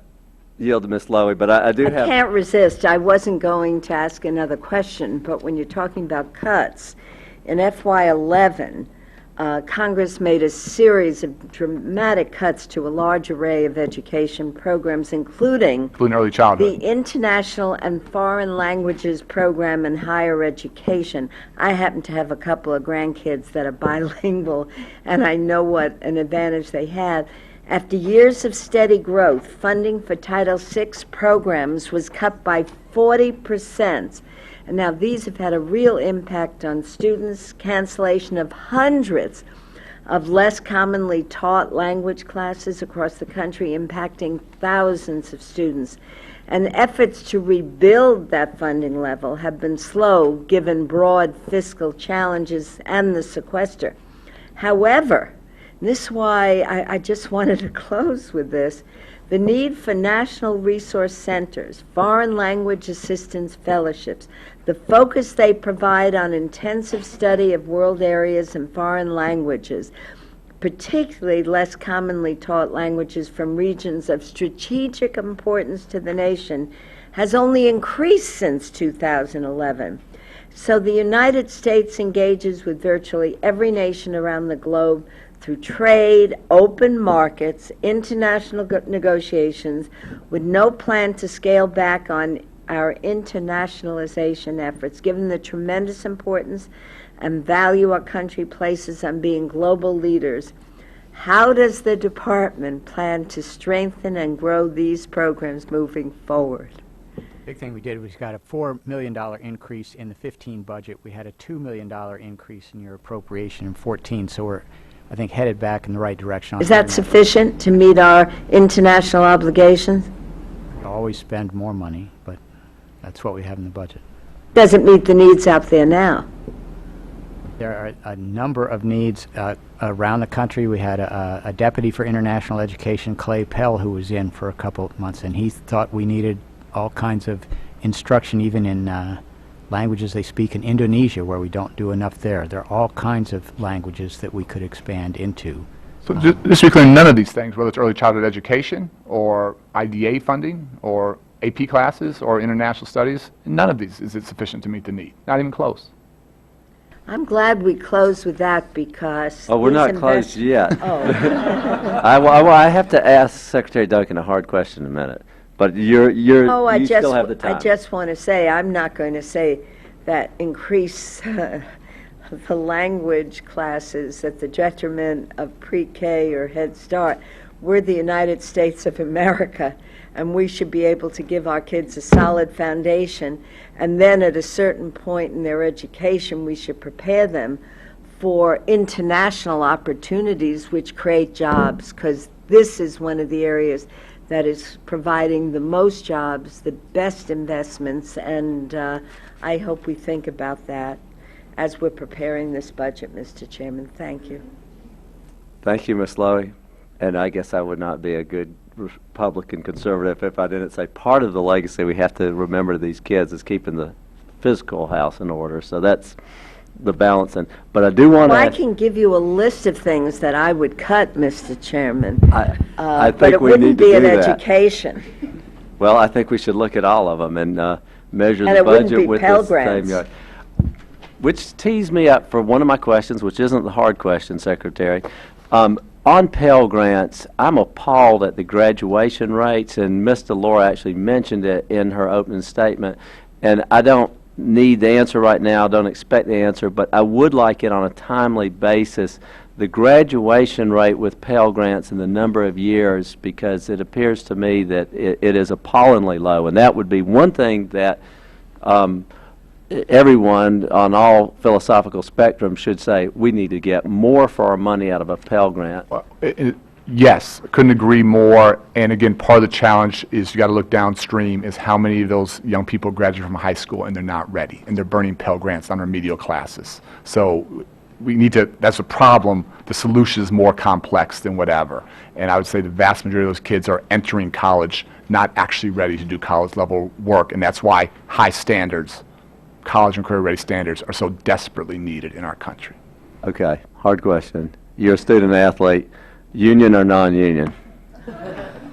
yield to Ms. Lowy, but I do I have... can't resist. I wasn't going to ask another question, but when you're talking about cuts, in FY11, Congress made a series of dramatic cuts to a large array of education programs, including early childhood. the International and Foreign Languages Program in higher education. I happen to have a couple of grandkids that are bilingual, and I know what an advantage they have. After years of steady growth, funding for Title VI programs was cut by 40%. And now these have had a real impact on students, cancellation of hundreds of less commonly taught language classes across the country, impacting thousands of students. And efforts to rebuild that funding level have been slow, given broad fiscal challenges and the sequester. However, this is why I just wanted to close with this. The need for national resource centers, foreign language assistance fellowships, the focus they provide on intensive study of world areas and foreign languages, particularly less commonly taught languages from regions of strategic importance to the nation, has only increased since 2011. So the United States engages with virtually every nation around the globe through trade, open markets, international negotiations, with no plan to scale back on our internationalization efforts, given the tremendous importance and value our country places on being global leaders. How does the department plan to strengthen and grow these programs moving forward? Big thing we did was got a $4 million increase in the 15 budget. We had a $2 million increase in your appropriation in 14, so we're, I think, headed back in the right direction. Is that sufficient to meet our international obligations? We always spend more money, but that's what we have in the budget. Does it meet the needs out there now? There are a number of needs around the country. We had a deputy for international education, Clay Pell, who was in for a couple of months, and he thought we needed all kinds of instruction, even in languages they speak in Indonesia, where we don't do enough there. There are all kinds of languages that we could expand into. So just to be clear, none of these things, whether it's early childhood education or IDA funding or AP classes or international studies, none of these is it sufficient to meet the need. Not even close. I'm glad we closed with that because... Oh, we're not closed yet. Oh. I have to ask Secretary Duncan a hard question in a minute. But you still have the time. I just want to say, I'm not going to say that increase the language classes at the detriment of pre-K or Head Start. We're the United States of America, and we should be able to give our kids a solid foundation, and then at a certain point in their education, we should prepare them for international opportunities which create jobs, because this is one of the areas that is providing the most jobs, the best investments, and I hope we think about that as we're preparing this budget, Mr. Chairman. Thank you. Thank you, Ms. Lowy. And I guess I would not be a good Republican conservative if I didn't say part of the legacy we have to remember to these kids is keeping the physical house in order. So that's the balance. But I do want to... Well, I can give you a list of things that I would cut, Mr. Chairman. I but think it we wouldn't need to be do at that. education. Well, I think we should look at all of them and measure And the it wouldn't budget be with Pell the same Grants. yard. Which tees me up for one of my questions, which isn't the hard question, Secretary. On Pell Grants, I'm appalled at the graduation rates, and Ms. DeLore actually mentioned it in her opening statement. And I don't need the answer right now, don't expect the answer, but I would like it on a timely basis, the graduation rate with Pell Grants and the number of years, because it appears to me that it is appallingly low. And that would be one thing that everyone on all philosophical spectrum should say, we need to get more for our money out of a Pell Grant. Yes, couldn't agree more. And again, part of the challenge is you got to look downstream is how many of those young people graduate from high school and they're not ready, and they're burning Pell Grants on remedial classes. So we need to, that's a problem. The solution is more complex than whatever. And I would say the vast majority of those kids are entering college not actually ready to do college level work, and that's why high standards, college and career ready standards, are so desperately needed in our country. Okay, hard question. You're a student athlete, union or non-union?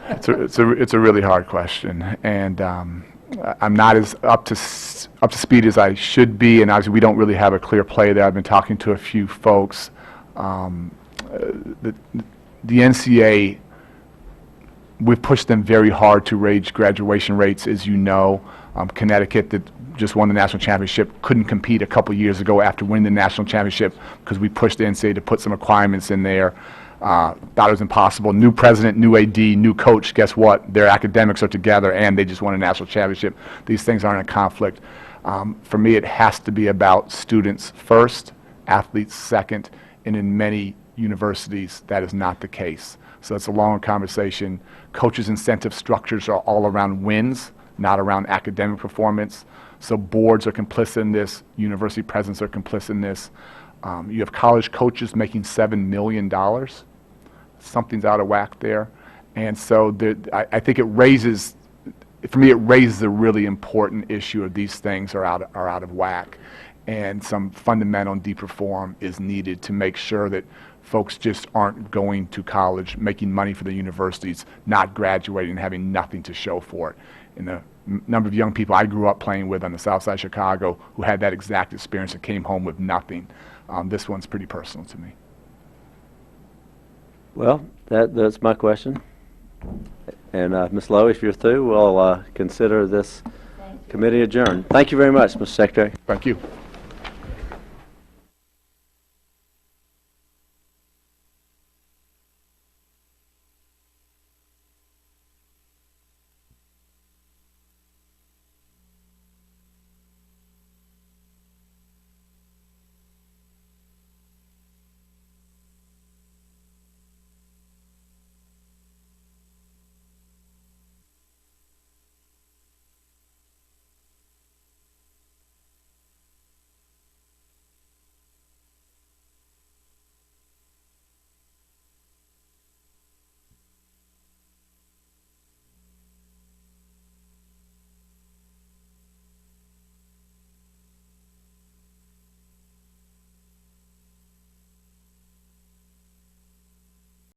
It's a really hard question, and I'm not as up to speed as I should be, and obviously we don't really have a clear play there. I've been talking to a few folks. The NCAA, we've pushed them very hard to raise graduation rates, as you know. Connecticut, that just won the national championship, couldn't compete a couple years ago after winning the national championship because we pushed the NCAA to put some requirements in there. Thought it was impossible. New president, new AD, new coach, guess what? Their academics are together and they just won a national championship. These things aren't in conflict. For me, it has to be about students first, athletes second, and in many universities, that is not the case. So it's a long conversation. Coaches' incentive structures are all around wins, not around academic performance. So boards are complicit in this. University presidents are complicit in this. You have college coaches making $7 million. Something's out of whack there. And so I think it raises, for me, it raises a really important issue of these things are out of whack. And some fundamental and deep reform is needed to make sure that folks just aren't going to college, making money for the universities, not graduating and having nothing to show for it. And the number of young people I grew up playing with on the south side of Chicago who had that exact experience and came home with nothing. This one's pretty personal to me. Well, that's my question. And Ms. Lowe, if you're through, we'll consider this committee adjourned. Thank you very much, Mr. Secretary. Thank you.